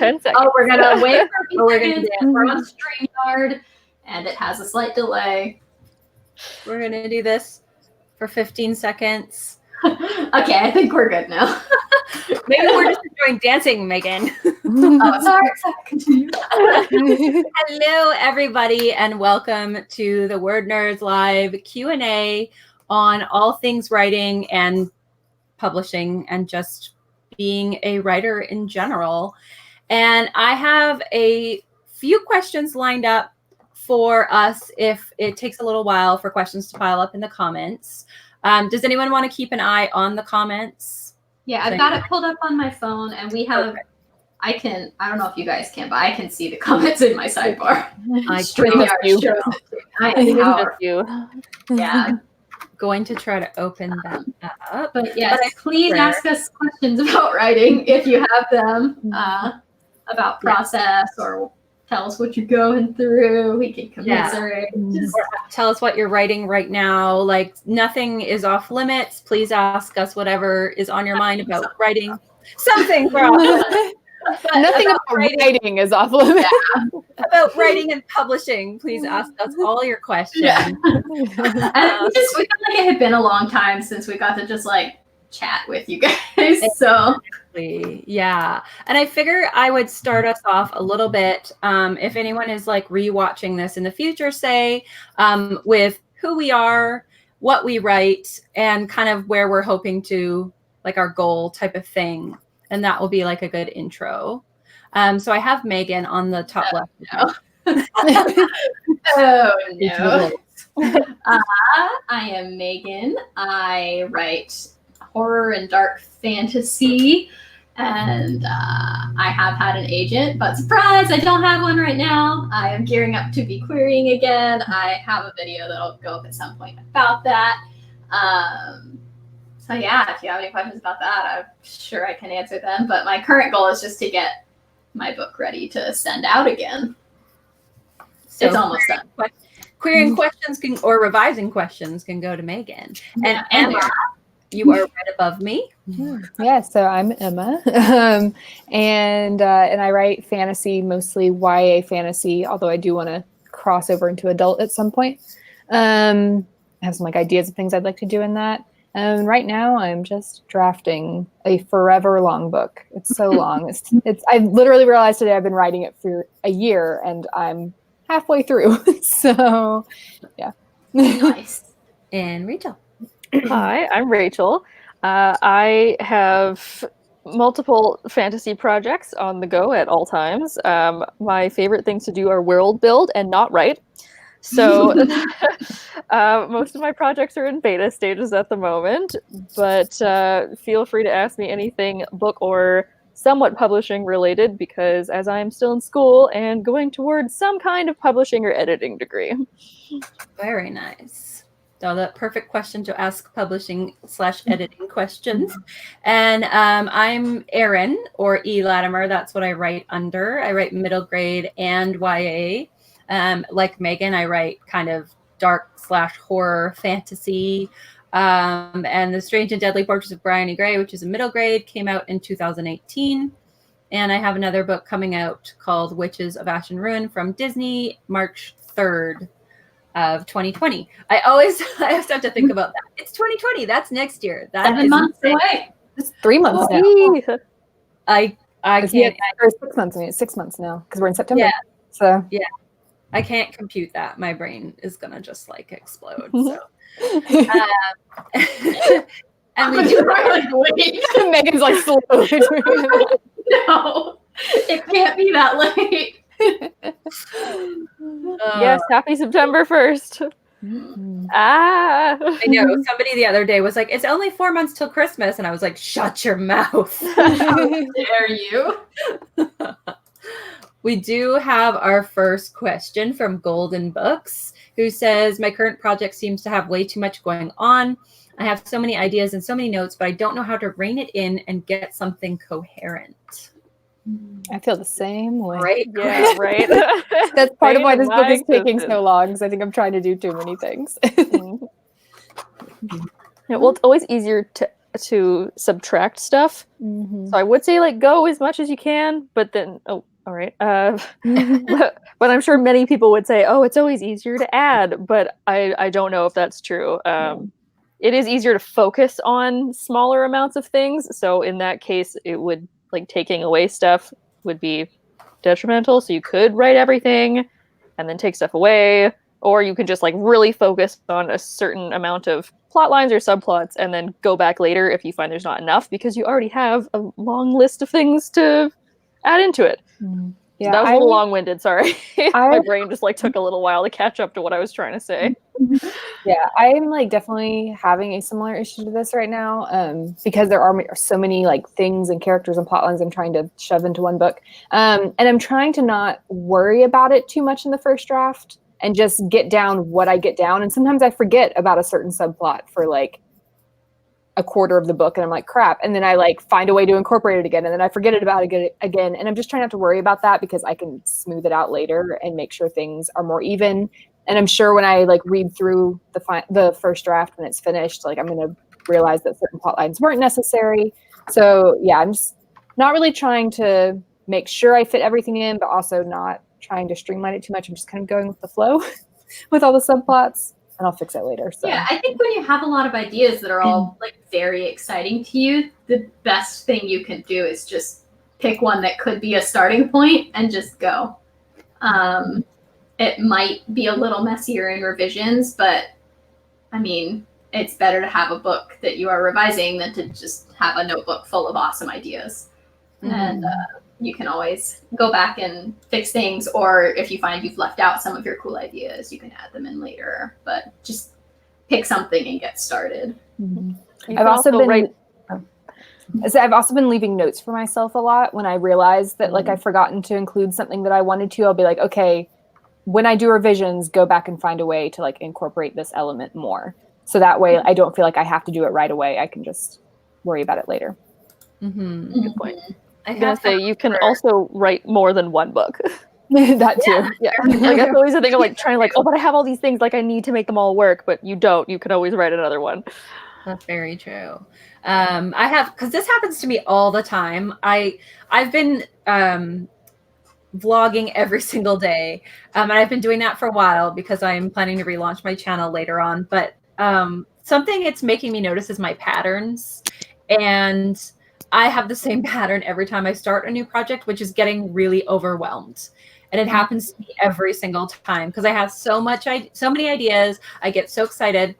10 seconds. Oh, we're gonna wait for a few seconds. We're on StreamYard, and it has a slight delay. We're gonna do this for 15 seconds. Okay, I think we're good now. Maybe we're just enjoying dancing, Megan. Oh, sorry. Continue. Hello, everybody, and welcome to the Word Nerds Live Q&A on all things writing and publishing and just being a writer in general. And I have a few questions lined up for us if it takes a little while for questions to pile up in the comments. Does anyone want to keep an eye on the comments? Yeah, I've got it pulled up on my phone, and we have, I don't know if you guys can, but I can see the comments in my sidebar. StreamYard shows it too. Yeah. Going to try to open them up. But yes, please ask us questions about writing if you have them, about process, or tell us what you're going through. We can commiserate. Just tell us what you're writing right now. Like, nothing is off limits. Please ask us whatever is on your mind about writing. Something, Nothing about writing is off limits. Yeah. About writing and publishing, please ask us all your questions. Yeah. And we felt like it had been a long time since we got to just like chat with you guys. So yeah, and I figure I would start us off a little bit. If anyone is like rewatching this in the future, say, with who we are, what we write, and kind of where we're hoping to, like our goal type of thing. And that will be like a good intro. So I have Megan on the top left. No. Oh no. I am Megan. I write horror and dark fantasy, and I have had an agent, but surprise, I don't have one right now. I am gearing up to be querying again. I have a video that'll go up at some point about that. So yeah, if you have any questions about that, I'm sure I can answer them. But my current goal is just to get my book ready to send out again. So it's almost done. Querying questions or revising questions can go to Megan. And Emma, you are right above me. Yeah, so I'm Emma, and I write fantasy, mostly YA fantasy, although I do want to cross over into adult at some point. I have some like ideas of things I'd like to do in that. And right now I'm just drafting a forever long book. It's so long. I literally realized today I've been writing it for a year and I'm halfway through. So yeah. Nice. And Rachel. Hi, I'm Rachel. I have multiple fantasy projects on the go at all times. My favorite things to do are world build and not write. So most of my projects are in beta stages at the moment, but feel free to ask me anything book or somewhat publishing related, because as I am still in school and going towards some kind of publishing or editing degree. Very nice. So the perfect question to ask publishing/editing questions. And I'm Erin, or E. Latimer. That's what I write under. I write middle grade and YA. Like Megan, I write kind of dark/horror fantasy. And The Strange and Deadly Portraits of Bryony Gray, which is a middle grade, came out in 2018. And I have another book coming out called Witches of Ash and Ruin from Disney, March 3rd of 2020. I always have to think about that. It's 2020. That's next year. That 7 months away. It's 3 months now. I can't. Or 6 months. I mean, it's 6 months now because we're in September. Yeah. So yeah. I can't compute that. My brain is gonna just like explode. So, and we do. Megan's like slowly. No, it can't be that late. Yes, happy September 1st. I know. Somebody the other day was like, "It's only 4 months till Christmas," and I was like, "Shut your mouth!" How dare you? We do have our first question from Golden Books, who says, "My current project seems to have way too much going on. I have so many ideas and so many notes, but I don't know how to rein it in and get something coherent." I feel the same way. Right? Yeah, right. That's part of why this book is taking so long, because I think I'm trying to do too many things. Yeah, well, it's always easier to to subtract stuff. Mhm. So I would say like go as much as you can, but then all right. But I'm sure many people would say, oh, it's always easier to add, but I don't know if that's true. It is easier to focus on smaller amounts of things. So in that case, it would like taking away stuff would be detrimental. So you could write everything and then take stuff away, or you could just like really focus on a certain amount of plot lines or subplots and then go back later if you find there's not enough because you already have a long list of things to add into it. Yeah, That was a little long-winded, sorry. My brain just like took a little while to catch up to what I was trying to say. Yeah, I'm like definitely having a similar issue to this right now because there are so many like things and characters and plot lines I'm trying to shove into one book. And I'm trying to not worry about it too much in the first draft and just get down what I get down. And sometimes I forget about a certain subplot for like a quarter of the book and I'm like, crap. And then I like find a way to incorporate it again. And then I forget it about it again. And I'm just trying not to worry about that because I can smooth it out later and make sure things are more even. And I'm sure when I like read through the first draft when it's finished, like I'm going to realize that certain plot lines weren't necessary. So yeah, I'm just not really trying to make sure I fit everything in, but also not trying to streamline it too much. I'm just kind of going with the flow with all the subplots. And I'll fix it later. So. Yeah, I think when you have a lot of ideas that are all like very exciting to you, the best thing you can do is just pick one that could be a starting point and just go. It might be a little messier in revisions, but I mean, it's better to have a book that you are revising than to just have a notebook full of awesome ideas. And you can always go back and fix things, or if you find you've left out some of your cool ideas, you can add them in later. But just pick something and get started. I've also been leaving notes for myself a lot when I realize that like I've forgotten to include something that I wanted to. I'll be like, okay, when I do revisions, go back and find a way to like incorporate this element more. So that way I don't feel like I have to do it right away. I can just worry about it later. Good point. I was gonna say you can also write more than one book. That too. Yeah. Like that's always the thing of like trying to like, oh, but I have all these things, like I need to make them all work, but you don't. You can always write another one. That's very true. I have, because this happens to me all the time. I've been vlogging every single day, and I've been doing that for a while because I'm planning to relaunch my channel later on. But something it's making me notice is my patterns, and I have the same pattern every time I start a new project, which is getting really overwhelmed. And it happens to me every single time because I have so many ideas. I get so excited.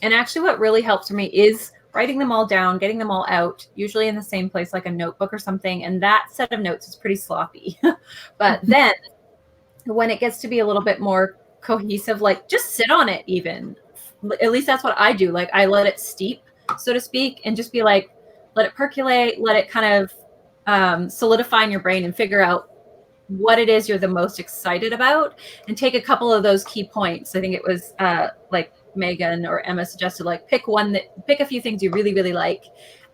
And actually what really helps for me is writing them all down, getting them all out, usually in the same place, like a notebook or something. And that set of notes is pretty sloppy. But then when it gets to be a little bit more cohesive, like just sit on it even. At least that's what I do. Like I let it steep, so to speak, and just be like, let it percolate, let it kind of solidify in your brain and figure out what it is you're the most excited about and take a couple of those key points. I think it was like Megan or Emma suggested, like pick a few things you really, really like.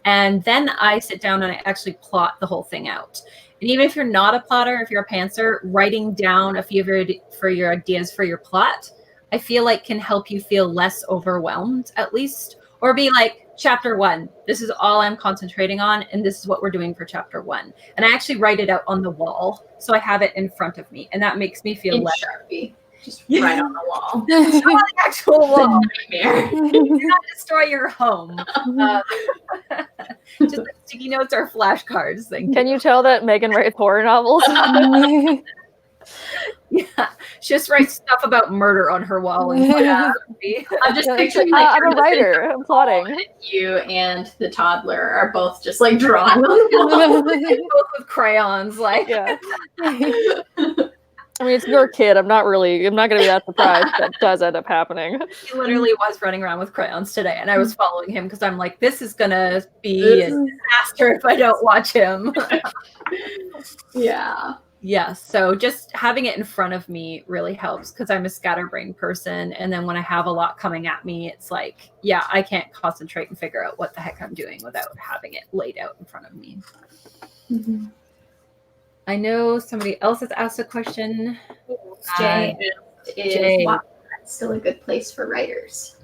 And then I sit down and I actually plot the whole thing out. And even if you're not a plotter, if you're a pantser, writing down a few of your ideas for your plot, I feel like can help you feel less overwhelmed at least, or be like, chapter 1, this is all I'm concentrating on, and this is what we're doing for chapter 1. And I actually write it out on the wall, so I have it in front of me, and that makes me feel less Sharpie. Just right on the wall. Not on the actual wall. Do not destroy your home. Just like sticky notes or flashcards. Can you tell that Megan writes horror novels? Yeah, she just writes stuff about murder on her wall. And I'm just picturing like I'm a writer. I'm plotting. You and the toddler are both just like drawing on the wall, both with crayons. Like, yeah. I mean, it's your kid. I'm not going to be that surprised that does end up happening. He literally was running around with crayons today, and I was following him because I'm like, this is going to be a disaster if I don't watch him. Yeah. Yeah, so just having it in front of me really helps because I'm a scatterbrained person. And then when I have a lot coming at me, it's like, yeah, I can't concentrate and figure out what the heck I'm doing without having it laid out in front of me. Mm-hmm. I know somebody else has asked a question. Jay, is WordNerds still a good place for writers?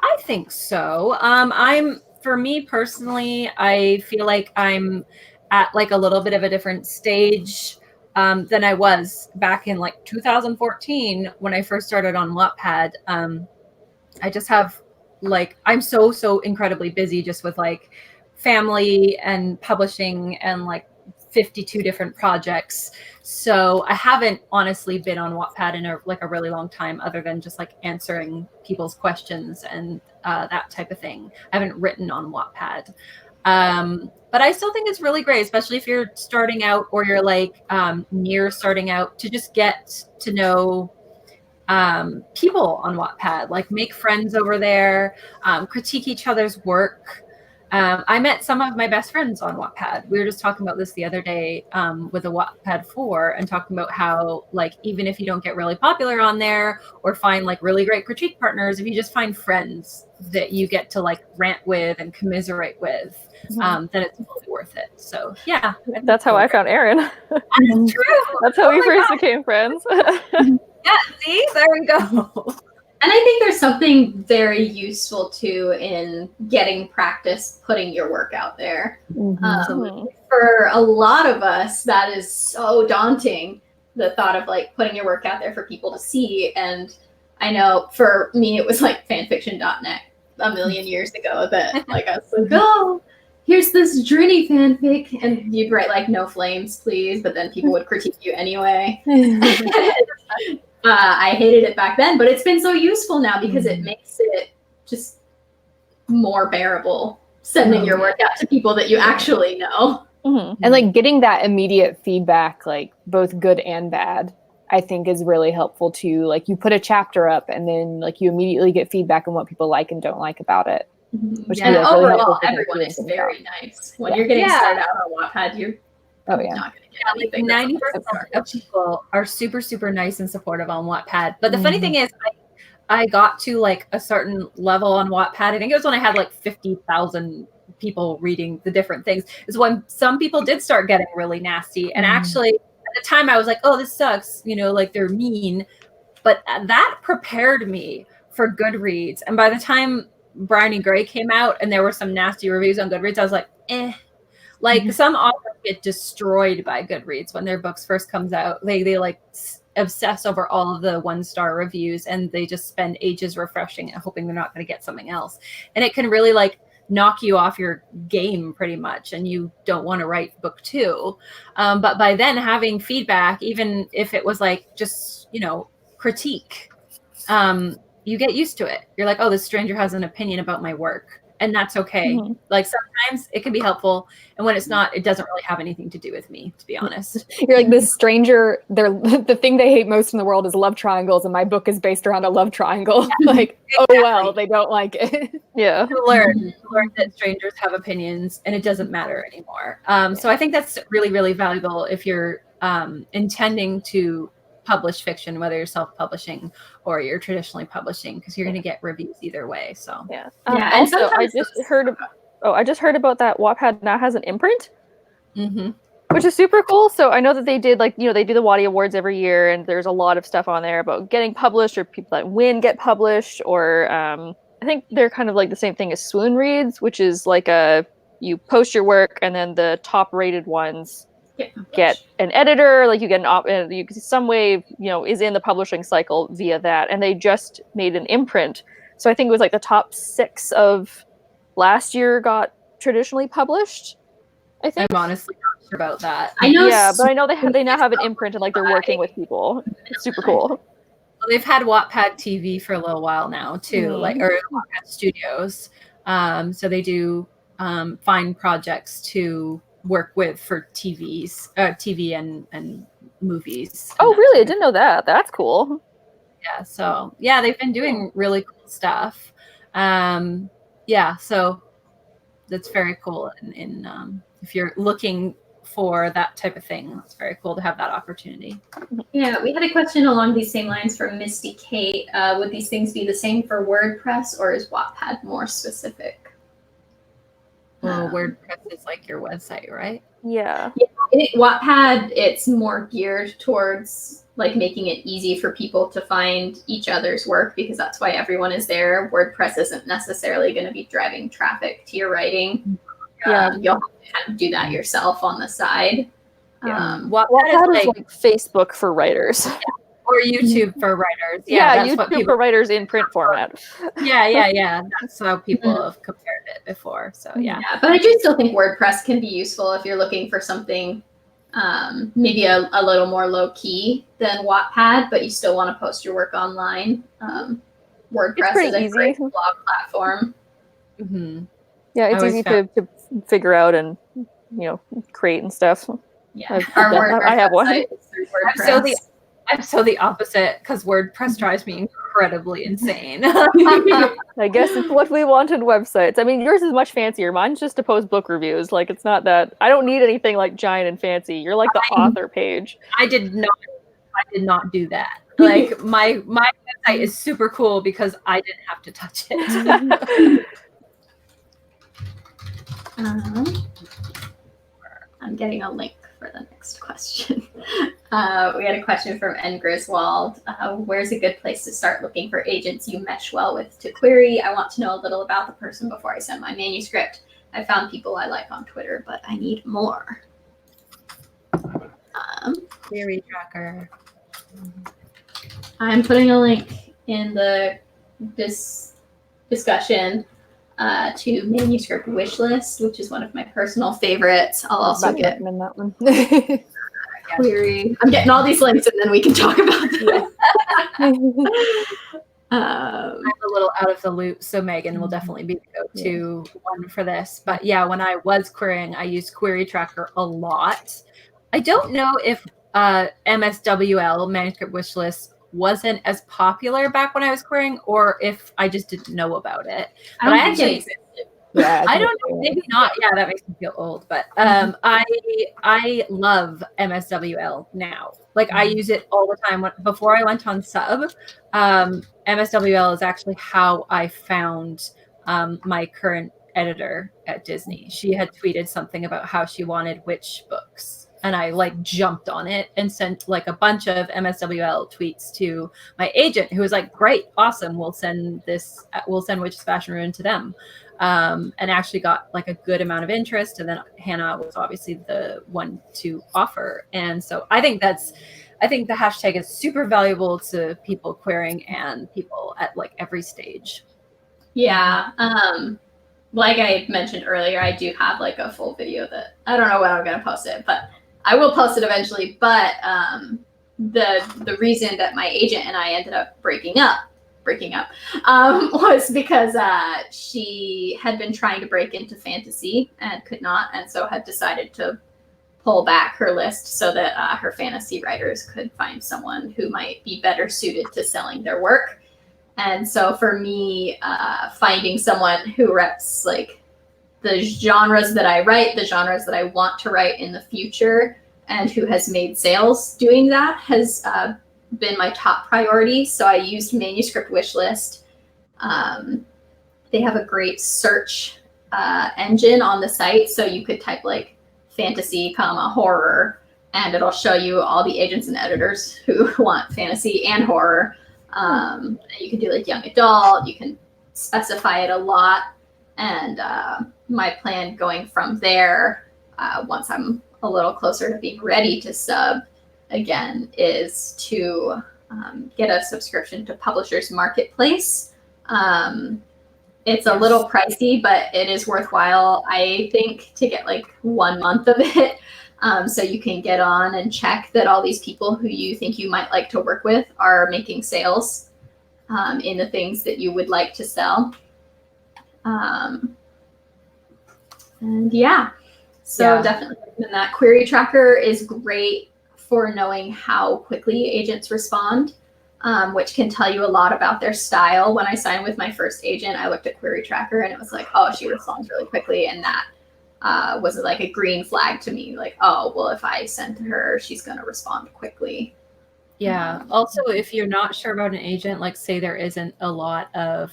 I think so. I'm for me personally, I feel like I'm at like a little bit of a different stage than I was back in like 2014 when I first started on Wattpad. I just have like, I'm so incredibly busy just with like family and publishing and like 52 different projects. So I haven't honestly been on Wattpad in a really long time, other than just like answering people's questions and that type of thing. I haven't written on Wattpad. But I still think it's really great, especially if you're starting out or you're like near starting out, to just get to know people on Wattpad, like make friends over there, critique each other's work. I met some of my best friends on Wattpad. We were just talking about this the other day with a Wattpad 4 and talking about how, like, even if you don't get really popular on there or find like really great critique partners, if you just find friends that you get to like rant with and commiserate with, then it's totally worth it. So yeah. That's how I found Erin. That's true. That's how we first became friends. Yeah, see, there we go. And I think there's something very useful too in getting practice putting your work out there. For a lot of us, that is so daunting, the thought of like putting your work out there for people to see. And I know for me, it was like fanfiction.net a million years ago that like I was like, oh, here's this Drini fanfic, and you'd write like no flames, please, but then people would critique you anyway. I hated it back then, but it's been so useful now because it makes it just more bearable sending your work out to people that you actually know. And like getting that immediate feedback, like both good and bad, I think is really helpful too. Like you put a chapter up and then like you immediately get feedback on what people like and don't like about it. Which And is really overall, helpful everyone is very nice. When you're getting started out on Wattpad, you're not going to get anything. 90% of people are super nice and supportive on Wattpad. But the funny thing is, I got to like a certain level on Wattpad. I think it was when I had like 50,000 people reading the different things, is when some people did start getting really nasty. And actually, at the time, I was like, oh, this sucks. You know, like they're mean. But that prepared me for Goodreads. And by the time Brownie Gray came out and there were some nasty reviews on Goodreads, I was like, eh. Like some authors get destroyed by Goodreads when their books first comes out. They like obsess over all of the 1-star reviews, and they just spend ages refreshing it, hoping they're not going to get something else. And it can really like knock you off your game pretty much, and you don't want to write book 2. But by then having feedback, even if it was like just, you know, critique, you get used to it. You're like, oh, this stranger has an opinion about my work. And that's okay. Like sometimes it can be helpful, and when it's not, it doesn't really have anything to do with me, to be honest. You're like, this stranger, the thing they hate most in the world is love triangles, and my book is based around a love triangle. Like, exactly. Oh well, they don't like it. Yeah. To learn that strangers have opinions, and it doesn't matter anymore. So I think that's really valuable if you're intending to publish fiction, whether you're self-publishing or you're traditionally publishing, because you're going to get reviews either way. So also, I just heard about that Wattpad now has an imprint, which is super cool. So I know that they did, like, you know, they do the Waddy Awards every year, and there's a lot of stuff on there about getting published, or people that win get published, or I think they're kind of like the same thing as Swoon Reads, which is like you post your work and then the top rated ones get an editor, like you get some way, you know, is in the publishing cycle via that. And they just made an imprint, so I think it was like the top 6 of last year got traditionally published. I think. I'm honestly not sure about that. I know, but I know they now have an imprint, and like they're working with people. It's super cool. Well, they've had Wattpad TV for a little while now too, like, or Wattpad Studios. So they do find projects to work with for TV and movies. Oh, really? I didn't know that. That's cool. Yeah. So yeah, they've been doing really cool stuff. So that's very cool. In if you're looking for that type of thing, it's very cool to have that opportunity. Yeah, we had a question along these same lines from Misty Kate. Would these things be the same for WordPress, or is Wattpad more specific? Well, WordPress is like your website, right? Yeah. Wattpad, it's more geared towards like making it easy for people to find each other's work, because that's why everyone is there. WordPress isn't necessarily going to be driving traffic to your writing. Yeah. You'll have to kind of do that yourself on the side. Yeah. Wattpad is like Facebook for writers. Or YouTube for writers. Yeah, that's YouTube what people, for writers in print format. yeah. That's how people have compared it before. So yeah. But I do still think WordPress can be useful if you're looking for something maybe a little more low key than Wattpad, but you still want to post your work online. WordPress is a great blog platform. Mm-hmm. Yeah, it's easy to figure out and create and stuff. Yeah, I have one. I'm so the opposite, because WordPress drives me incredibly insane. I guess it's what we want in websites. I mean, yours is much fancier. Mine's just to post book reviews. Like, it's not that. I don't need anything like giant and fancy. You're like the author page. I did not do that. Like, my website is super cool because I didn't have to touch it. I'm getting a link for the next question. We had a question from N. Griswold. Where's a good place to start looking for agents you mesh well with to query? I want to know a little about the person before I send my manuscript. I found people I like on Twitter, but I need more. Query tracker. I'm putting a link in this discussion to manuscript wish list, which is one of my personal favorites. I'll also get that one. query. I'm getting all these links, and then we can talk about them. I'm a little out of the loop, so Megan will definitely be the go-to one for this. But yeah, when I was querying, I used Query Tracker a lot. I don't know if MSWL, Manuscript Wish List, wasn't as popular back when I was querying, or if I just didn't know about it. But I actually, I don't know, maybe not. Yeah, that makes me feel old. But I love MSWL now. Like, I use it all the time. Before I went on sub, MSWL is actually how I found my current editor at Disney. She had tweeted something about how she wanted which books. And I jumped on it and sent a bunch of MSWL tweets to my agent, who was like, great, awesome. We'll send Witch's Fashion Ruin to them. And actually got a good amount of interest. And then Hannah was obviously the one to offer. And so I think the hashtag is super valuable to people querying and people at every stage. Yeah. Like I mentioned earlier, I do have a full video that I don't know when I'm going to post it, but I will post it eventually. But the reason that my agent and I ended up breaking up was because she had been trying to break into fantasy and could not, and so had decided to pull back her list so that her fantasy writers could find someone who might be better suited to selling their work. And so for me, finding someone who reps the genres that I write, the genres that I want to write in the future, and who has made sales doing that has been my top priority. So I used Manuscript Wishlist. They have a great search engine on the site. So you could type fantasy, horror, and it'll show you all the agents and editors who want fantasy and horror. You can do young adult, you can specify it a lot. And my plan going from there, once I'm a little closer to being ready to sub again, is to get a subscription to Publishers Marketplace. It's a little pricey, but it is worthwhile, I think, to get 1 month of it. So you can get on and check that all these people who you think you might like to work with are making sales in the things that you would like to sell. Definitely recommend that. Query Tracker is great for knowing how quickly agents respond, which can tell you a lot about their style. When I signed with my first agent, I looked at Query Tracker and it was oh, she responds really quickly. And that was a green flag to me. If I send to her, she's going to respond quickly. Yeah. Also, if you're not sure about an agent, say there isn't a lot of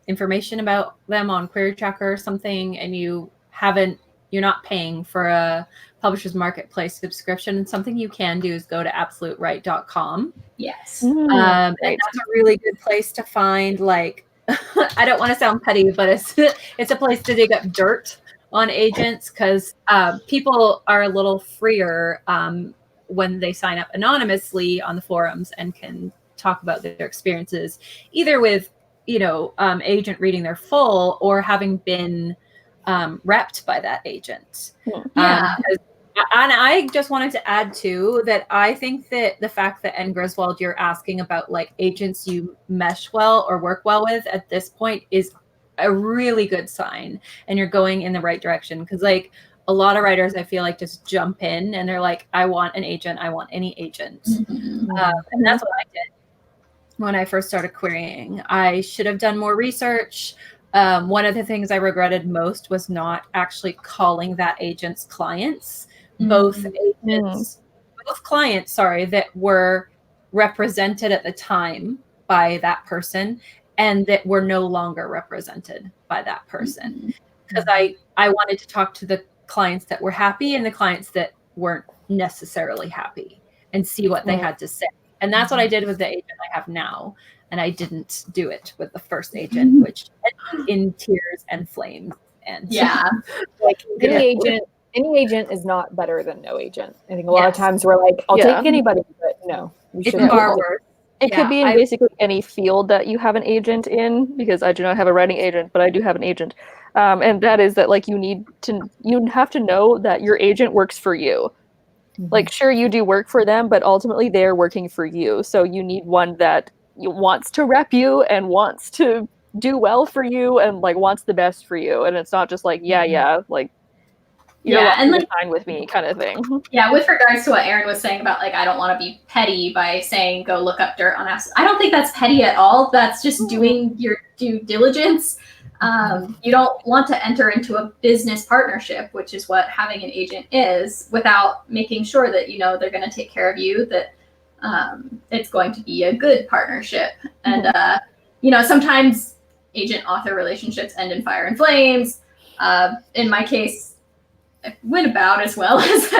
information about them on Query Tracker or something, and you haven't you're not paying for a publisher's marketplace subscription. And something you can do is go to absoluteright.com. Yes. And that's a really good place to find, like, I don't want to sound petty, but it's a place to dig up dirt on agents, because people are a little freer when they sign up anonymously on the forums and can talk about their experiences, either with, agent reading their full or having been repped by that agent. Yeah. And I just wanted to add too that I think that the fact that N. Griswold, you're asking about like agents you mesh well or work well with at this point is a really good sign, and you're going in the right direction. Because like a lot of writers, I feel like just jump in and they're like, I want an agent, I want any agent. And that's what I did when I first started querying. I should have done more research. One of the things I regretted most was not actually calling that agent's clients. Both clients, that were represented at the time by that person and that were no longer represented by that person. Because I wanted to talk to the clients that were happy and the clients that weren't necessarily happy and see what they had to say. And that's what I did with the agent I have now. And I didn't do it with the first agent, which ended in tears and flames. And like any agent is not better than no agent. I think a lot of times we're like, I'll take anybody, but no. It's far worse. It could be in basically any field that you have an agent in, because I do not have a writing agent, but I do have an agent. And that is that like you have to know that your agent works for you. Like, sure, you do work for them, but ultimately they're working for you. So you need one that wants to rep you and wants to do well for you and like wants the best for you. And it's not just like, like, you're and like fine with me kind of thing. Yeah, with regards to what Erin was saying about like, I don't want to be petty by saying go look up dirt on us. I don't think that's petty at all. That's just doing your due diligence. You don't want to enter into a business partnership, which is what having an agent is, without making sure that they're going to take care of you, that it's going to be a good partnership. And sometimes agent-author relationships end in fire and flames. In my case, it went about as well as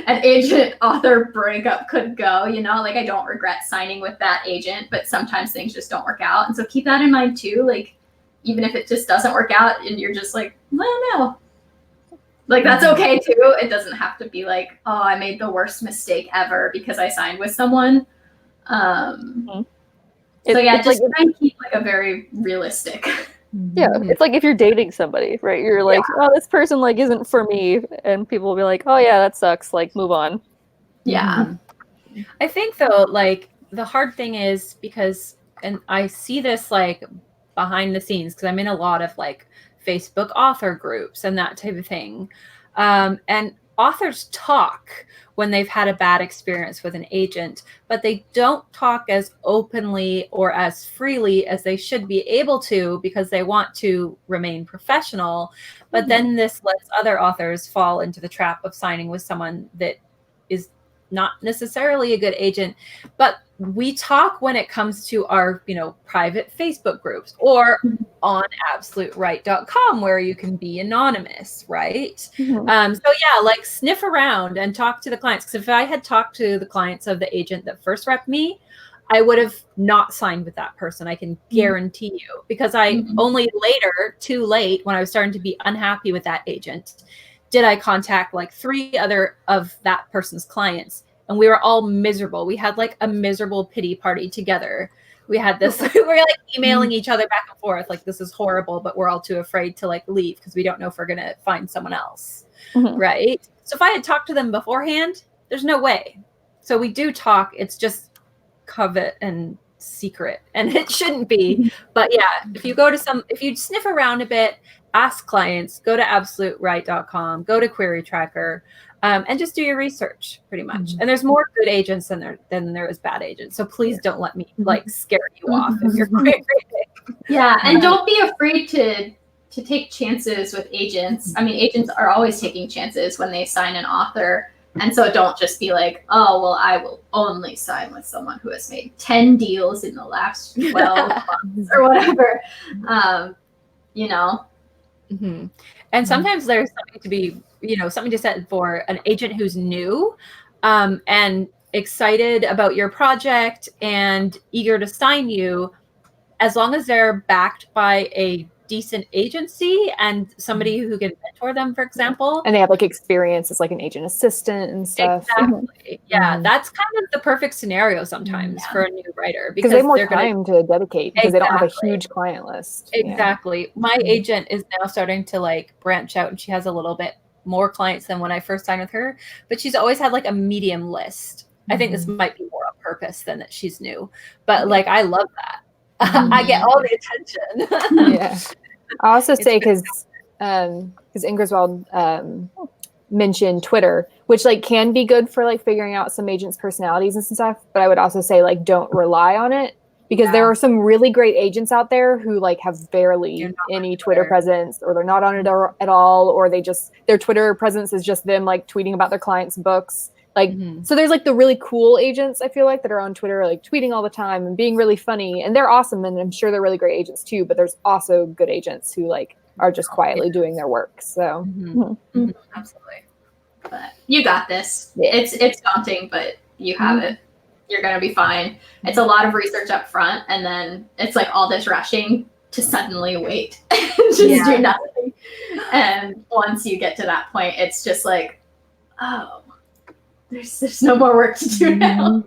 an agent-author breakup could go. Like, I don't regret signing with that agent, but sometimes things just don't work out. And so keep that in mind too. Like, even if it just doesn't work out and you're just like, well, no. Like, that's okay too. It doesn't have to be like, oh, I made the worst mistake ever because I signed with someone. So yeah, just try and keep like a very realistic. Yeah, it's like if you're dating somebody, right? You're like, oh, this person like isn't for me, and people will be like, oh yeah, that sucks. Like, move on. Yeah. I think though, like the hard thing is because, and I see this like behind the scenes because I'm in a lot of like Facebook author groups and that type of thing, and authors talk when they've had a bad experience with an agent, but they don't talk as openly or as freely as they should be able to because they want to remain professional. But then this lets other authors fall into the trap of signing with someone that is not necessarily a good agent. But we talk when it comes to our, private Facebook groups or on absoluteright.com where you can be anonymous, right? So yeah, like sniff around and talk to the clients. Because if I had talked to the clients of the agent that first repped me, I would have not signed with that person. I can guarantee you, because I only later, too late, when I was starting to be unhappy with that agent, did I contact like 3 other of that person's clients, and we were all miserable. We had like a miserable pity party together. We had this, we were like emailing each other back and forth, like, this is horrible, but we're all too afraid to like leave because we don't know if we're going to find someone else. Right. So if I had talked to them beforehand, there's no way. So we do talk. It's just covet and secret, and it shouldn't be. But yeah, if you sniff around a bit, ask clients, go to absoluteright.com, go to Query Tracker, and just do your research pretty much. And there's more good agents than there is bad agents. So please don't let me like scare you off if you're querying. Yeah, and don't be afraid to take chances with agents. I mean, agents are always taking chances when they sign an author. And so don't just be like, oh, well, I will only sign with someone who has made 10 deals in the last 12 months or whatever. And sometimes there's something to be something to set for an agent who's new, and excited about your project and eager to sign you, as long as they're backed by a decent agency and somebody who can mentor them, for example. And they have like experience as like an agent assistant and stuff. Exactly. Yeah, that's kind of the perfect scenario sometimes for a new writer, because they have more time to dedicate because they don't have a huge client list. Exactly. My agent is now starting to like branch out, and she has a little bit more clients than when I first signed with her, but she's always had like a medium list. I think this might be more on purpose than that she's new, but like I love that. I get all the attention. Yeah. I also say because Ingerswald mentioned Twitter, which like can be good for like figuring out some agents' personalities and stuff. But I would also say like don't rely on it, because there are some really great agents out there who like have barely any Twitter presence, or they're not on it at all, or their Twitter presence is just them like tweeting about their clients' books. Like, so there's like the really cool agents, I feel like, that are on Twitter, like tweeting all the time and being really funny, and they're awesome. And I'm sure they're really great agents too, but there's also good agents who like are just quietly doing their work. So absolutely. But you got this. Yeah. It's daunting, but you have it. You're going to be fine. It's a lot of research up front, and then it's like all this rushing to suddenly wait and just do nothing. And once you get to that point, it's just like, oh, there's no more work to do now.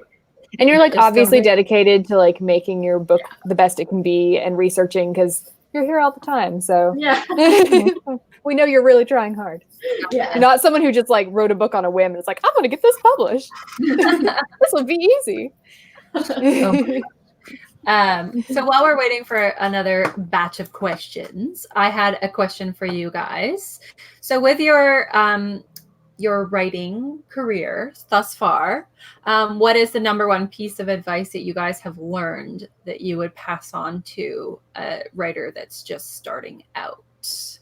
And you're like obviously dedicated to like making your book the best it can be and researching, because you're here all the time. So we know you're really trying hard. Yeah. You're not someone who just like wrote a book on a whim and it's like, I'm going to get this published. This will be easy. So while we're waiting for another batch of questions, I had a question for you guys. So with your writing career thus far, what is the number one piece of advice that you guys have learned that you would pass on to a writer that's just starting out? Does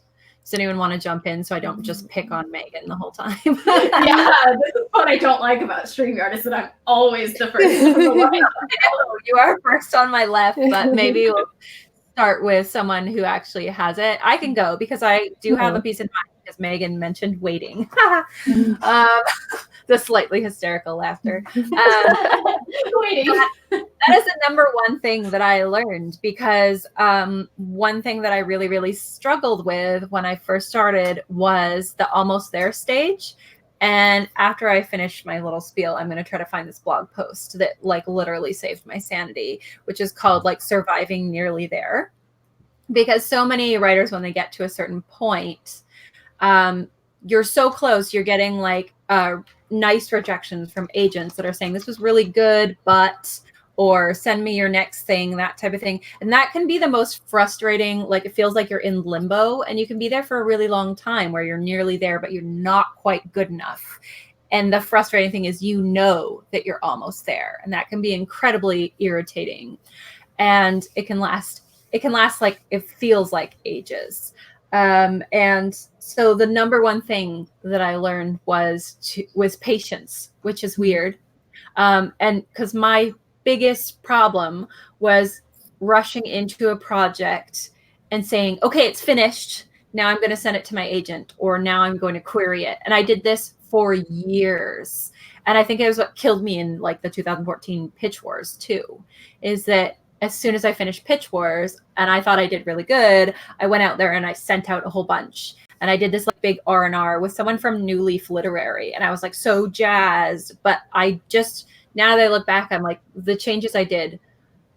anyone want to jump in so I don't just pick on Megan the whole time? This is what I don't like about StreamYard, is that I'm always the first on the line. You are first on my left, but maybe we'll start with someone who actually has it. I can go because I do have a piece in mind, because Megan mentioned waiting. The slightly hysterical laughter. Waiting. That is the number one thing that I learned, because one thing that I really, really struggled with when I first started was the almost there stage. And after I finished my little spiel, I'm going to try to find this blog post that like literally saved my sanity, which is called like Surviving Nearly There. Because so many writers, when they get to a certain point, you're so close, you're getting like nice rejections from agents that are saying this was really good, but, or send me your next thing, that type of thing. And that can be the most frustrating. Like it feels like you're in limbo, and you can be there for a really long time where you're nearly there, but you're not quite good enough. And the frustrating thing is, you know that you're almost there, and that can be incredibly irritating. And it can last like, it feels like ages. And so the number one thing that I learned was patience, which is weird. And because my biggest problem was rushing into a project and saying, okay, it's finished. Now I'm going to send it to my agent, or now I'm going to query it. And I did this for years. And I think it was what killed me in like the 2014 Pitch Wars too, is that as soon as I finished Pitch Wars and I thought I did really good, I went out there and I sent out a whole bunch. And I did this like big R&R with someone from New Leaf Literary. And I was like so jazzed. But I just, now that I look back, I'm like, the changes I did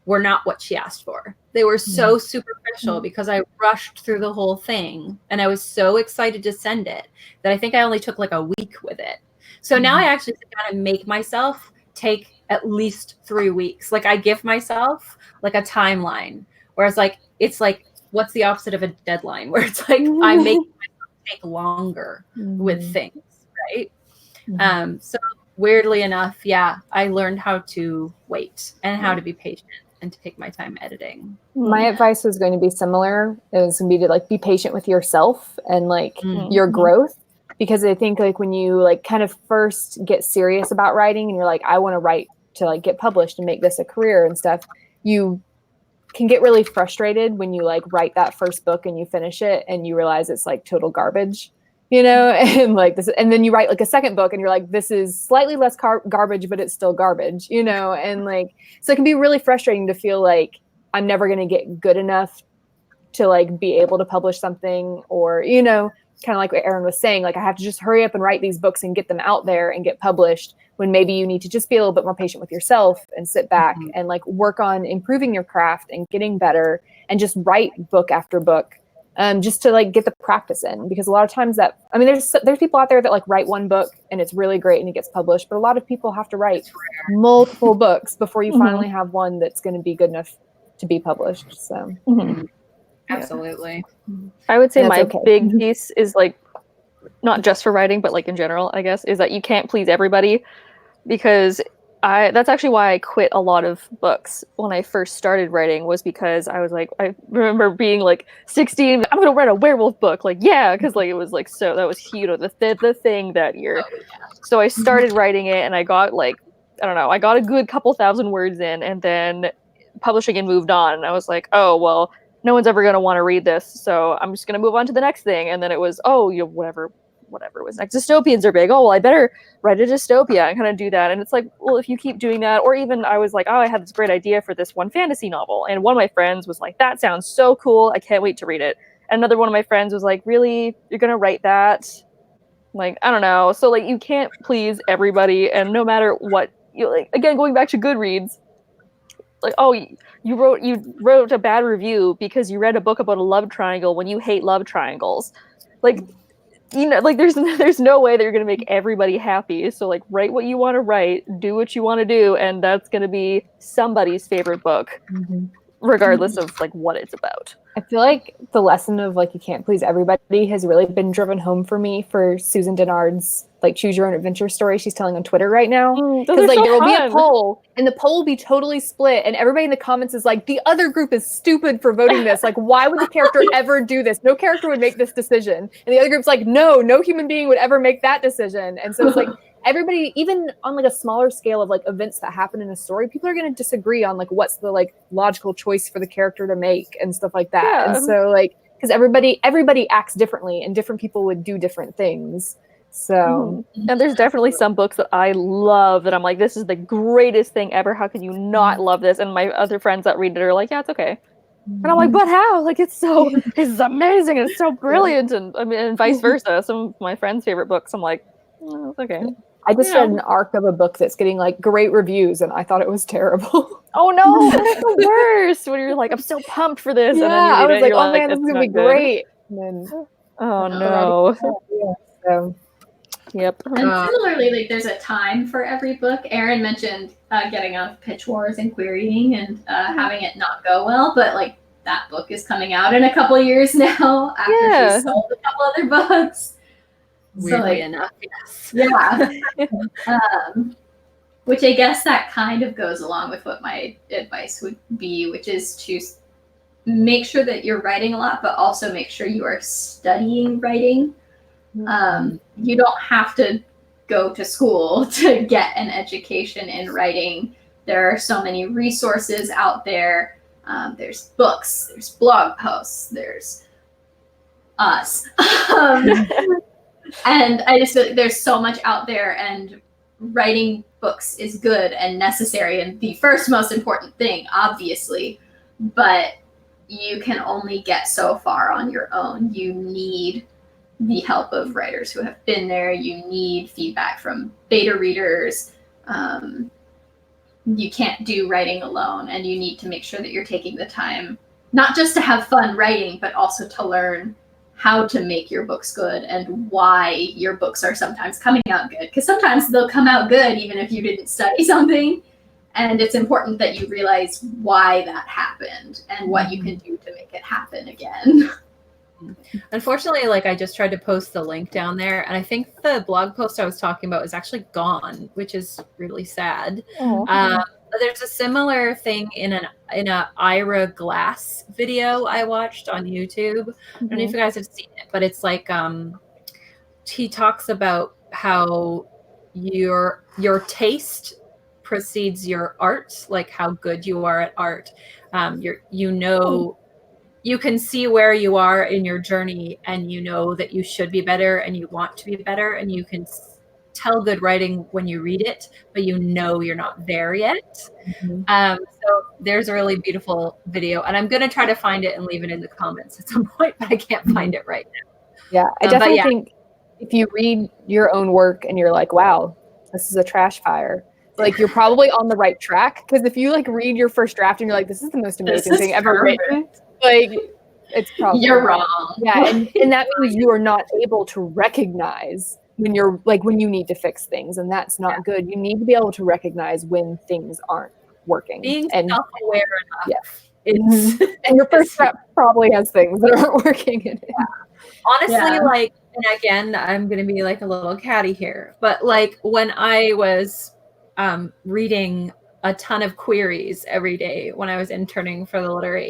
were not what she asked for. They were so superficial because I rushed through the whole thing. And I was so excited to send it that I think I only took like a week with it. So now I actually sit down and make myself take at least 3 weeks. Like I give myself like a timeline, whereas like it's like, what's the opposite of a deadline, where it's like I make myself take longer with things, right? So weirdly enough, I learned how to wait and how to be patient and to take my time editing. My advice was going to be similar. It was going to be to like be patient with yourself and like your growth. Because I think like when you like kind of first get serious about writing and you're like, I want to write to like get published and make this a career and stuff, you can get really frustrated when you like write that first book and you finish it and you realize it's like total garbage, and like this, and then you write like a second book and you're like, this is slightly less garbage, but it's still garbage, and like, so it can be really frustrating to feel like I'm never going to get good enough to like be able to publish something, or, kind of like what Erin was saying, like I have to just hurry up and write these books and get them out there and get published, when maybe you need to just be a little bit more patient with yourself and sit back and like work on improving your craft and getting better and just write book after book, just to like get the practice in. Because a lot of times there's people out there that like write one book and it's really great and it gets published, but a lot of people have to write multiple books before you finally have one that's going to be good enough to be published. So absolutely. I would say my big piece is like, not just for writing, but like in general, I guess, is that you can't please everybody, because that's actually why I quit a lot of books when I first started writing, was because I was like, I remember being like 16, I'm going to write a werewolf book. Like, yeah, because like it was like, so that was huge, the thing that year. So I started writing it and I got like, I don't know, I got a good couple thousand words in, and then publishing and moved on. And I was like, oh, well, no one's ever going to want to read this, so I'm just going to move on to the next thing. And then it was, whatever was next. Dystopians are big. Oh, well, I better write a dystopia and kind of do that. And it's like, well, if you keep doing that, or even I was like, oh, I had this great idea for this one fantasy novel. And one of my friends was like, that sounds so cool. I can't wait to read it. And another one of my friends was like, really? You're going to write that? Like, I don't know. So like, you can't please everybody. And no matter what, like, again, going back to Goodreads, like, oh, you wrote a bad review because you read a book about a love triangle when you hate love triangles. Like, like there's no way that you're going to make everybody happy. So like, write what you want to write, do what you want to do, and that's going to be somebody's favorite book, regardless of like what it's about. I feel like the lesson of like you can't please everybody has really been driven home for me for Susan Dennard's like choose your own adventure story she's telling on Twitter right now. Because like there will be a poll and the poll will be totally split and everybody in the comments is like, the other group is stupid for voting this. Like, why would the character ever do this? No character would make this decision. And the other group's like, no human being would ever make that decision. And so it's like everybody, even on like a smaller scale of like events that happen in a story, people are going to disagree on like what's the like logical choice for the character to make and stuff like that. Yeah. And so like, because everybody acts differently and different people would do different things. So and there's definitely some books that I love that I'm like, this is the greatest thing ever. How could you not love this? And my other friends that read it are like, yeah, it's okay. And I'm like, but how? Like, it's amazing. It's so brilliant. And I mean, and vice versa. Some of my friends' favorite books, I'm like, oh, it's okay. I just read an arc of a book that's getting like great reviews and I thought it was terrible. Oh no, that's the worst. When you're like, I'm so pumped for this. Yeah, and then you I was like, oh like, man, this is gonna be great. And then, oh no. So. Yep. And similarly, like there's a time for every book. Erin mentioned getting out of pitch wars and querying and having it not go well, but like that book is coming out in a couple years now after she sold a couple other books. Weirdly enough, yes. Yeah. Which I guess that kind of goes along with what my advice would be, which is to make sure that you're writing a lot, but also make sure you are studying writing. You don't have to go to school to get an education in writing. There are so many resources out there. There's books, there's blog posts, there's us. And I just feel like there's so much out there, and writing books is good and necessary and the first most important thing, obviously, but you can only get so far on your own. You need the help of writers who have been there. You need feedback from beta readers. You can't do writing alone, and you need to make sure that you're taking the time, not just to have fun writing, but also to learn how to make your books good and why your books are sometimes coming out good. Because sometimes they'll come out good even if you didn't study something. And it's important that you realize why that happened and what you can do to make it happen again. Unfortunately, like I just tried to post the link down there, and I think the blog post I was talking about is actually gone, which is really sad. But there's a similar thing in a Ira Glass video I watched on YouTube. I don't know if you guys have seen it, but it's like he talks about how your taste precedes your art, like how good you are at art. you can see where you are in your journey, and you know that you should be better and you want to be better, and you can tell good writing when you read it, but you know you're not there yet. So there's a really beautiful video, and I'm going to try to find it and leave it in the comments at some point, but I can't find it right now. Yeah, I definitely think if you read your own work and you're like, wow, this is a trash fire, like you're probably on the right track. Because if you like read your first draft and you're like, this is the most amazing thing ever written, like it's probably you're wrong. Yeah, and that means you are not able to recognize when you're like when you need to fix things, and that's not good. You need to be able to recognize when things aren't working. Being and self-aware enough. Yeah. It's And your first draft probably has things that aren't working in it. honestly, like, and again, I'm going to be like a little catty here, but like when I was reading a ton of queries every day when I was interning for the literary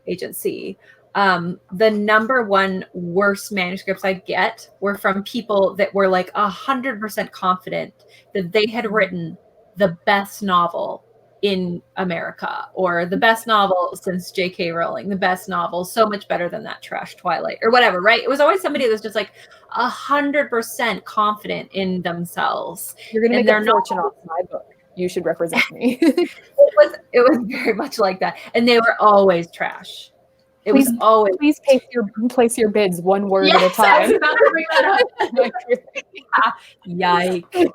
agency, the number one worst manuscripts I get were from people that were like 100% confident that they had written the best novel in America, or the best novel since J.K. Rowling, the best novel, so much better than that trash Twilight, or whatever, right? It was always somebody that was just like 100% confident in themselves. You're going to make a fortune off my book. You should represent me. It was very much like that. And they were always trash. Please place your bids one word at a time. I was about to bring that up. Yikes.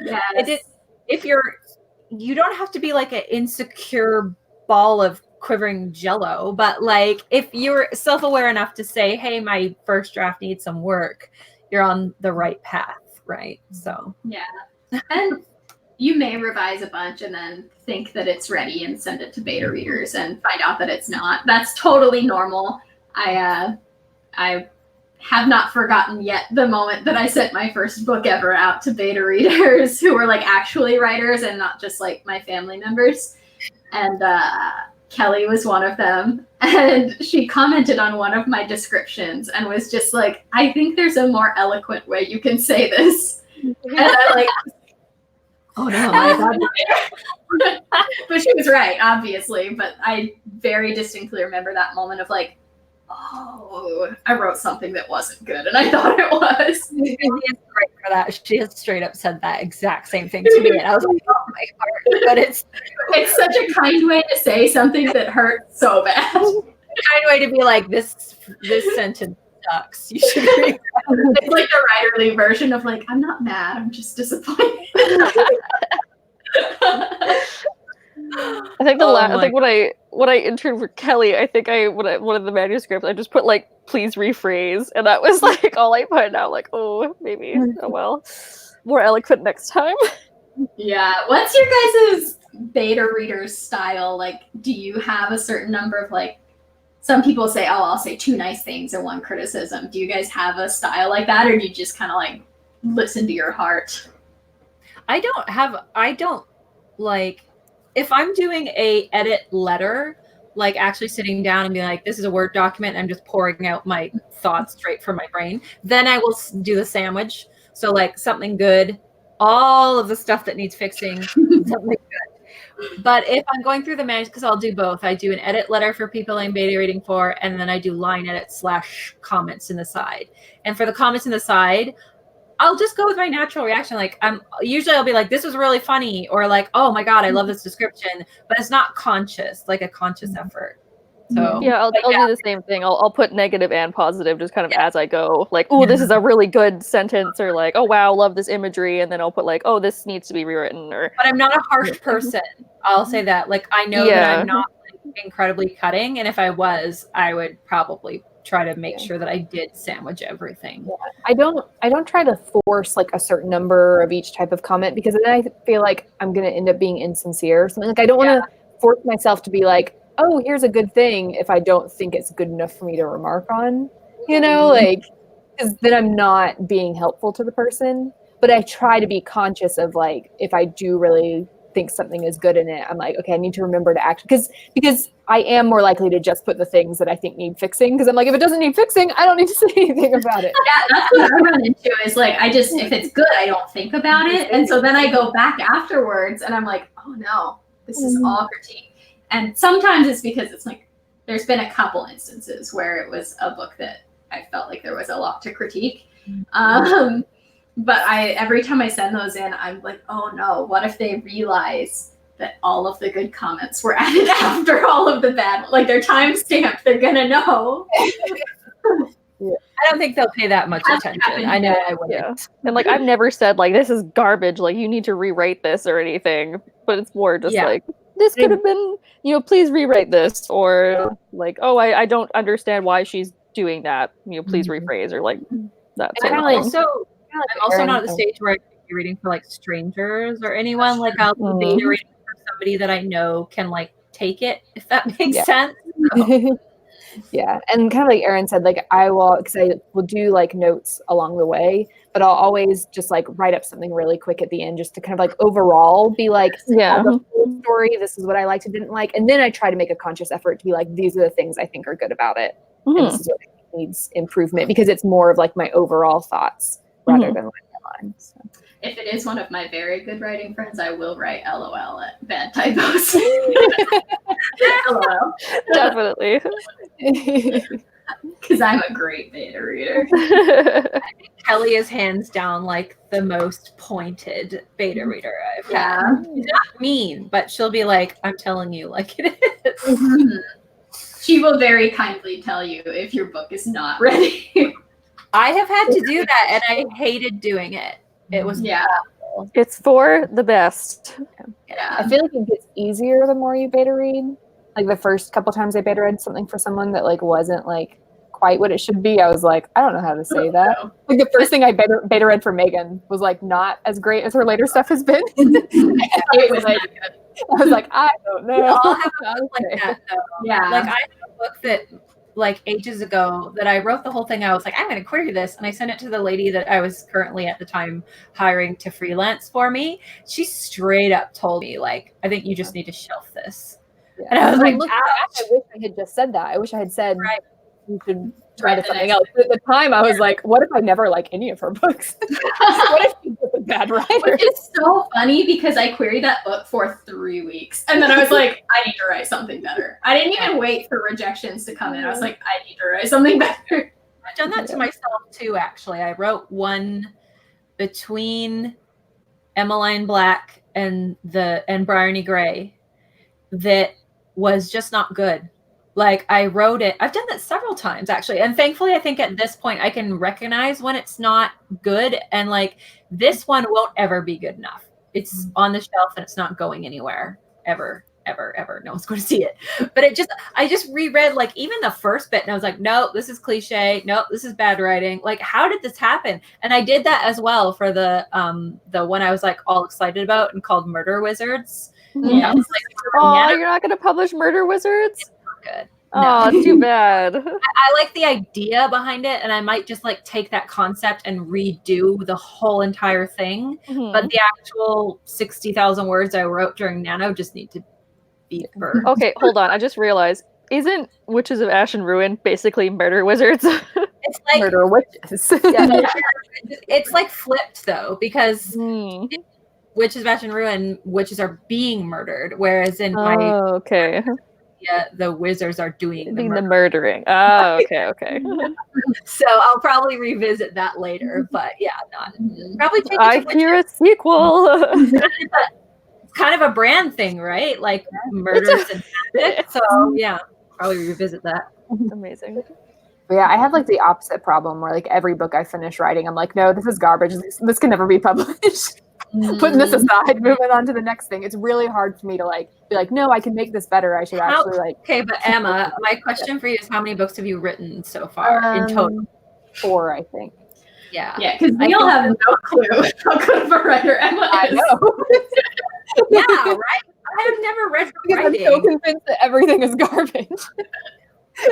Yes. If you don't have to be like an insecure ball of quivering jello, but like if you're self-aware enough to say, hey, my first draft needs some work, you're on the right path, right? So yeah. And you may revise a bunch and then think that it's ready and send it to beta readers and find out that it's not. That's totally normal. I have not forgotten yet the moment that I sent my first book ever out to beta readers who were like actually writers and not just like my family members. And Kelly was one of them. And she commented on one of my descriptions and was just like, I think there's a more eloquent way you can say this. And I like, oh no. But she was right, obviously. But I very distinctly remember that moment of like, oh, I wrote something that wasn't good, and I thought it was. She is great for that. She has straight up said that exact same thing to me, and I was like, oh my heart. But it's such a kind way to say something that hurts so bad. Kind way to be like, this sentence sucks. You should read that. It's like the writerly version of like, I'm not mad, I'm just disappointed. I think I think when I interned for Kelly, I think one of the manuscripts I just put like please rephrase, and that was like all I put. Now like, oh, maybe well, more eloquent next time. Yeah. What's your guys' beta reader's style? Like, do you have a certain number of like? Some people say, oh, I'll say 2 nice things and 1 criticism. Do you guys have a style like that, or do you just kind of like listen to your heart? I don't like. If I'm doing a edit letter, like actually sitting down and being like, this is a Word document, and I'm just pouring out my thoughts straight from my brain, then I will do the sandwich. So like something good, all of the stuff that needs fixing, something good. But if I'm going through the manuscript, because I'll do both. I do an edit letter for people I'm beta reading for, and then I do line edit / comments in the side. And for the comments in the side, I'll just go with my natural reaction. Like I'll be like, this was really funny, or like, oh my God, I love this description, but it's not conscious, like a conscious effort. So yeah, I'll do the same thing. I'll put negative and positive just kind of as I go. Like, oh, this is a really good sentence, or like, oh wow, love this imagery, and then I'll put like, oh, this needs to be rewritten. Or but I'm not a harsh person. I'll say that. Like I know that I'm not like, incredibly cutting, and if I was, I would probably try to make sure that I did sandwich everything. Yeah. I don't try to force like a certain number of each type of comment, because then I feel like I'm going to end up being insincere or something. Like I don't want to force myself to be like, oh, here's a good thing if I don't think it's good enough for me to remark on, you know, like, because then I'm not being helpful to the person. But I try to be conscious of like, if I do really think something is good in it, I'm like, okay, I need to remember to act, because I am more likely to just put the things that I think need fixing, because I'm like, if it doesn't need fixing, I don't need to say anything about it. Yeah, that's what I run into is like, if it's good, I don't think about it. And so then I go back afterwards and I'm like, oh no, this is all critique. And sometimes it's because it's like, there's been a couple instances where it was a book that I felt like there was a lot to critique. But every time I send those in, I'm like, oh no, what if they realize that all of the good comments were added after all of the bad, like they're timestamped, they're gonna know. I don't think they'll pay that much attention. I know I wouldn't. Yeah. And like I've never said like this is garbage, like you need to rewrite this or anything, but it's more just like this could have been, you know, please rewrite this, or like, oh, I don't understand why she's doing that, you know, please rephrase, or like that sort of thing. I'm also not at the stage where I can be reading for like strangers or anyone. Like I'll be reading for somebody that I know can like take it, if that makes sense. So. Yeah, and kind of like Erin said, like I will do like notes along the way, but I'll always just like write up something really quick at the end, just to kind of like overall be like, the whole story, this is what I liked and didn't like, and then I try to make a conscious effort to be like, these are the things I think are good about it, and this is what needs improvement, because it's more of like my overall thoughts rather than like headline. So. If it is one of my very good writing friends, I will write LOL at bad typos. LOL. Definitely. Because I'm a great beta reader. I think Kelly is hands down like the most pointed beta reader I've had. She's not mean, but she'll be like, I'm telling you like it is. She will very kindly tell you if your book is not ready. I have had to do that, and I hated doing it. It was awful. It's for the best. Yeah. I feel like it gets easier the more you beta read. Like the first couple times I beta read something for someone that like wasn't like quite what it should be, I was like, I don't know how to say that. Like the first thing I beta read for Megan was like not as great as her later stuff has been. It was like, I was like, I don't know. We all have a book like that, though. Yeah. Like I have a book that like ages ago that I wrote the whole thing. I was like, I'm going to query this. And I sent it to the lady that I was currently at the time hiring to freelance for me. She straight up told me like, I think you just need to shelf this. Yeah. And I was like, look, I wish I had just said that. I wish I had said you should try Right, to something else. But at the time, I was like, what if I never like any of her books? What if she's just a bad writer? Which is so funny because I queried that book for 3 weeks. And then I was like, I need to write something better. I didn't even wait for rejections to come in. I was like, I need to write something better. I've done that to myself too, actually. I wrote one between Emmeline Black and Bryony Gray that was just not good. Like I wrote it, I've done that several times actually. And thankfully, I think at this point I can recognize when it's not good. And like this one won't ever be good enough. It's on the shelf and it's not going anywhere ever. No one's going to see it. But I just reread like even the first bit and I was like, no, this is cliche. No, this is bad writing. Like, how did this happen? And I did that as well for the one I was like all excited about and called Murder Wizards. Yeah. Oh, you're not going to publish Murder Wizards? Good. Oh, too bad. I like the idea behind it, and I might just like take that concept and redo the whole entire thing. But the actual 60,000 words I wrote during Nano just need to be for. Okay, hold on. I just realized, isn't Witches of Ash and Ruin basically Murder Wizards? It's like Murder witches. it's like flipped though, because Witches of Ash and Ruin, witches are being murdered, whereas in the wizards are doing the murdering. Oh, okay. So I'll probably revisit that later, but yeah, not probably take it to I hear a sequel. It's kind of a brand thing, right? Like murders and magic. So yeah, probably revisit that. Amazing. But yeah, I have like the opposite problem where like every book I finish writing, I'm like, no, this is garbage. This can never be published. Putting this aside, moving on to the next thing. It's really hard for me to like be like, no, I can make this better. I should actually like. Okay, but Emma, my question for you is, how many books have you written so far in total? 4, I think. Yeah, because we all have no clue how good of a writer Emma is. I know. Yeah, right. I have never read her Because writing. I'm so convinced that everything is garbage.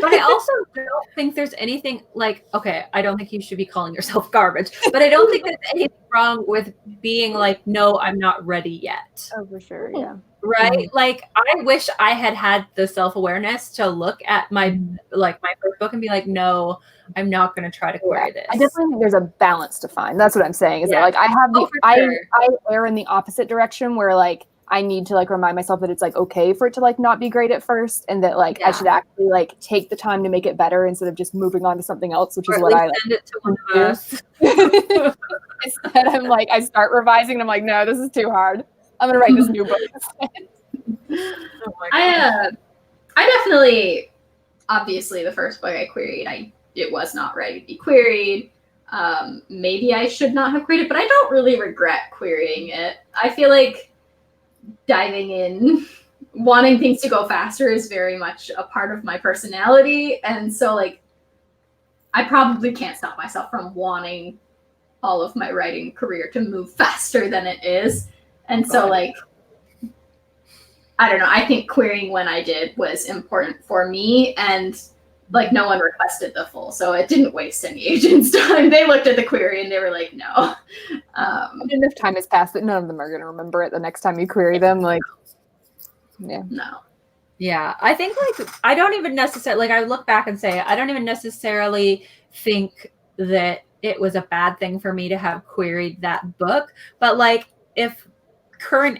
But I also don't think there's anything like, okay, I don't think you should be calling yourself garbage, but I don't think there's anything wrong with being like, no, I'm not ready yet. Oh, for sure, yeah. Right? Like, I wish I had the self-awareness to look at my first book and be like, no, I'm not going to try to query this. I definitely think there's a balance to find. That's what I'm saying. Is that like I have I err in the opposite direction where like I need to like remind myself that it's like okay for it to like not be great at first, and that like I should actually like take the time to make it better instead of just moving on to something else, which Or is at what least I like. send it to one of us. Instead, I'm like, I start revising and I'm like, no, this is too hard. I'm gonna write this new book instead. Oh my God. I definitely, obviously, the first book I queried, it was not ready to be queried. Maybe I should not have queried it, but I don't really regret querying it. I feel like diving in, wanting things to go faster is very much a part of my personality, and so like I probably can't stop myself from wanting all of my writing career to move faster than it is. And so like I don't know, I think querying when I did was important for me, and like no one requested the full, so it didn't waste any agent's time. They looked at the query and they were like, no. Enough time has passed that none of them are going to remember it the next time you query them. Like, yeah. No. Yeah, I think like I don't even necessarily like I look back and say I don't even necessarily think that it was a bad thing for me to have queried that book, but like if current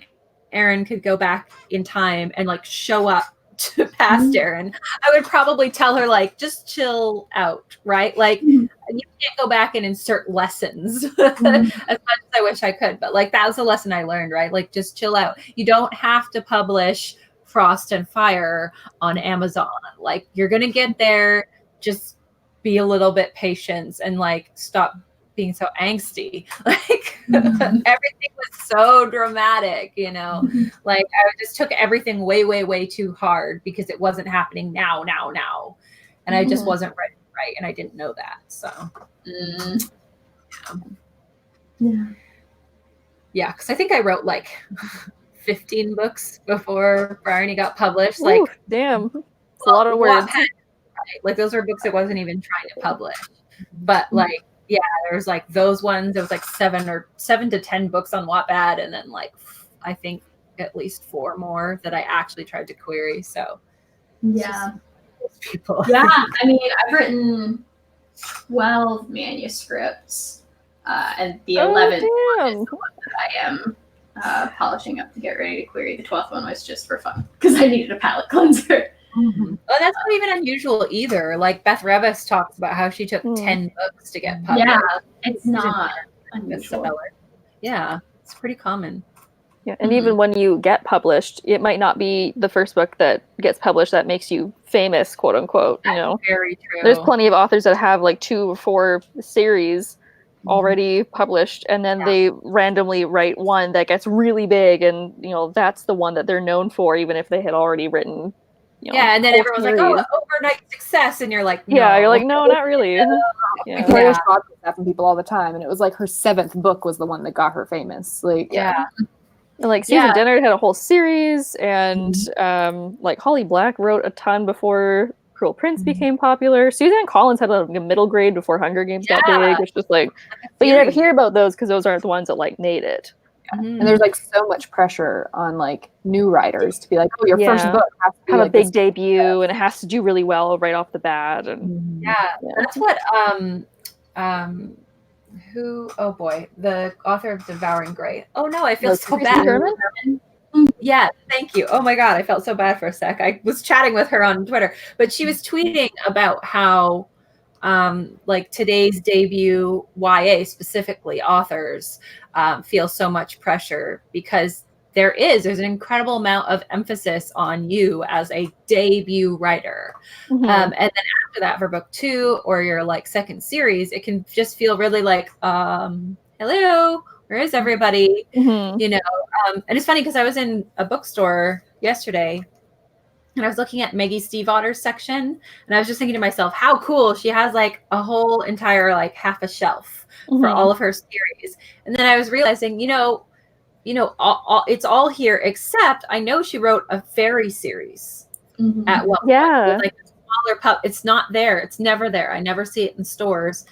Erin could go back in time and like show up to past Erin, I would probably tell her like just chill out, right? Like you can't go back and insert lessons as much as I wish I could, but like that was a lesson I learned, right? Like just chill out. You don't have to publish Frost and Fire on Amazon. Like you're gonna get there, just be a little bit patient and like stop being so angsty. Like everything was so dramatic, you know. Like I just took everything way too hard because it wasn't happening now. And I just wasn't ready, right? And I didn't know that. So yeah, because I think I wrote like 15 books before Bryony got published. Like, ooh, damn, it's a lot of words. Right? Like those are books I wasn't even trying to publish. But like, yeah, there's like those ones. There was like 7 to 10 books on Wattpad, and then like I think at least 4 more that I actually tried to query. So yeah, people. Yeah, I mean, I've written 12 manuscripts, and the 11th one is the one that I am polishing up to get ready to query. The 12th one was just for fun because I needed a palate cleanser. Well, that's not even unusual either. Like Beth Revis talks about how she took 10 books to get published. Yeah, it's not unusual. Yeah, it's pretty common. Yeah, and even when you get published, it might not be the first book that gets published that makes you famous, quote unquote. You know, very true. There's plenty of authors that have like 2 or 4 series already published, and then they randomly write one that gets really big, and you know that's the one that they're known for, even if they had already written. You know, and then everyone's like, "Oh, overnight success," and you're like, "No." Yeah, you're like, "No, not really." Victoria Schwab gets that from people all the time, and it was like her 7th book was the one that got her famous. Like, And like Susan Dennard had a whole series, and like Holly Black wrote a ton before Cruel Prince became popular. Suzanne Collins had a middle grade before Hunger Games got big, which was like, but you never hear about those because those aren't the ones that like made it. And there's like so much pressure on like new writers to be like, oh, your first book has to be, have like, a big debut, and it has to do really well right off the bat. And that's what who? Oh boy, the author of Devouring Grey. Oh no, I feel so bad. Yeah, thank you. Oh my God, I felt so bad for a sec. I was chatting with her on Twitter, but she was tweeting about how like today's debut YA specifically authors feel so much pressure because there's an incredible amount of emphasis on you as a debut writer. And then after that, for book 2 or your like second series, it can just feel really like, hello, where is everybody? You know, and it's funny because I was in a bookstore yesterday and I was looking at Maggie Stiefvater's section, and I was just thinking to myself, how cool. She has like a whole entire like half a shelf for all of her series. And then I was realizing, it's all here, except I know she wrote a fairy series at one point. With like a smaller it's not there. It's never there. I never see it in stores.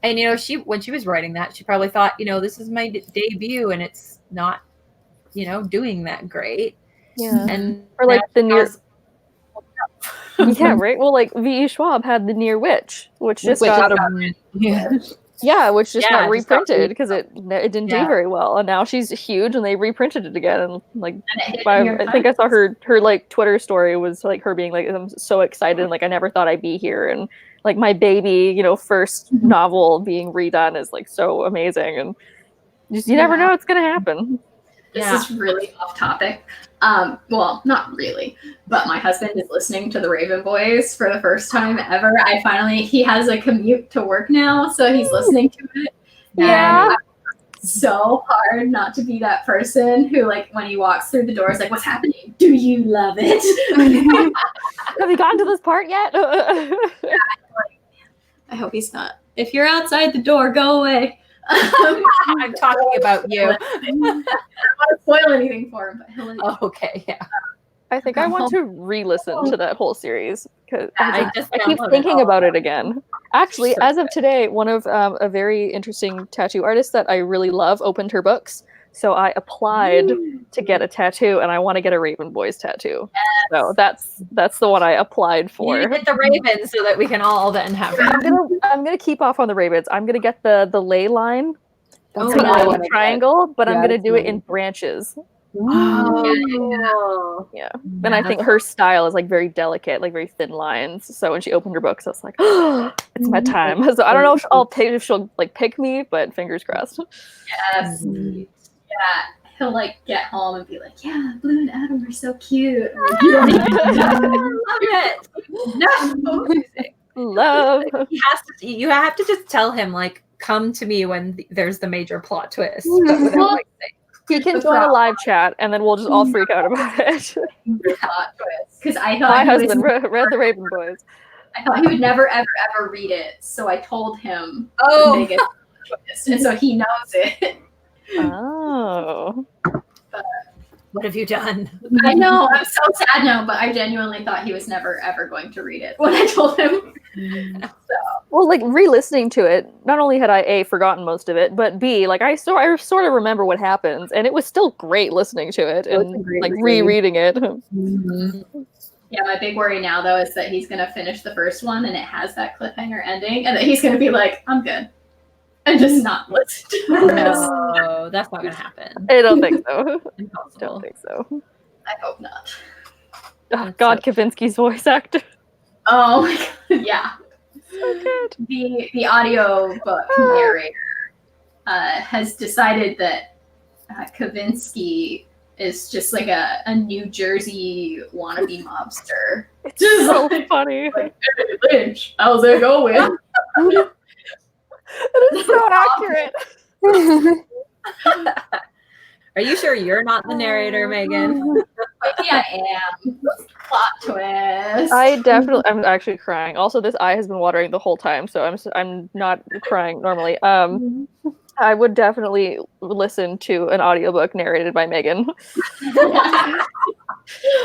And, when she was writing that, she probably thought, this is my debut and it's not, doing that great. Yeah. And or like the near. Yeah, right. Well, like V.E. Schwab had The Near Witch, which just got Yeah, which just Yeah, got it just got reprinted because it didn't do Yeah. very well, and now she's huge, and they reprinted it again. And like, And it hit the New York I think I saw Times. her like Twitter story was like her being like, "I'm so excited, and, like I never thought I'd be here," and like my baby, first novel being redone is like so amazing, and you never know what's gonna happen. This is really off topic. Well, not really, but my husband is listening to the Raven Boys for the first time ever. He has a commute to work now, so he's listening to it. Yeah. And I'm so hard not to be that person who, like, when he walks through the door is like, what's happening? Do you love it? Have you gotten to this part yet? I hope he's not. If you're outside the door, go away. I'm talking about you. I don't want to spoil anything for him, but he'll Oh, okay, yeah. I think I want to re-listen to that whole series because I keep thinking about it again. Actually, as of today, one of a very interesting tattoo artist that I really love opened her books. So I applied to get a tattoo, and I want to get a Raven Boys tattoo. Yes. So that's the one I applied for. You get the Ravens so that we can all then have it. I'm gonna keep off on the Ravens. I'm gonna get the ley line. That's what I a triangle, but I'm gonna do it nice. in branches. Oh, Yeah. And I think her style is like very delicate, like very thin lines. So when she opened her books, I was like, oh, it's my time. So I don't know if she'll like pick me, but fingers crossed. Yes. Yeah. He'll like get home and be like, yeah, Blue and Adam are so cute. I'm like, you don't even love it. No. Love. You have to just tell him, like, come to me when there's the major plot twist. But without, like, he can join a live chat, and then we'll just all freak out about it. Plot twist. Because I thought my husband read the Raven Boys. I thought he would never, ever, ever read it. So I told him Oh. the biggest twist, and so he knows it. Oh. But what have you done? I know, I'm so sad now, but I genuinely thought he was never, ever going to read it when I told him. So. Well, like re-listening to it, not only had I A, forgotten most of it, but B, like I sort of remember what happens, and it was still great listening to it and like rereading it. Yeah, my big worry now though is that he's gonna finish the first one and it has that cliffhanger ending, and that he's gonna be like, I'm good. And just not listen to the rest. No, that's not gonna happen. I don't think so. Impossible. Don't think so. I hope not. Oh, God, Kavinsky's voice actor. Oh my God, yeah. So good. The audiobook narrator has decided that Kavinsky is just like a New Jersey wannabe mobster. It's so funny. Like, hey, Lynch, how's it going? It is so accurate. Are you sure you're not the narrator, Megan? Maybe I am. Plot twist. I'm actually crying. Also, this eye has been watering the whole time, so I'm not crying normally. I would definitely listen to an audiobook narrated by Megan.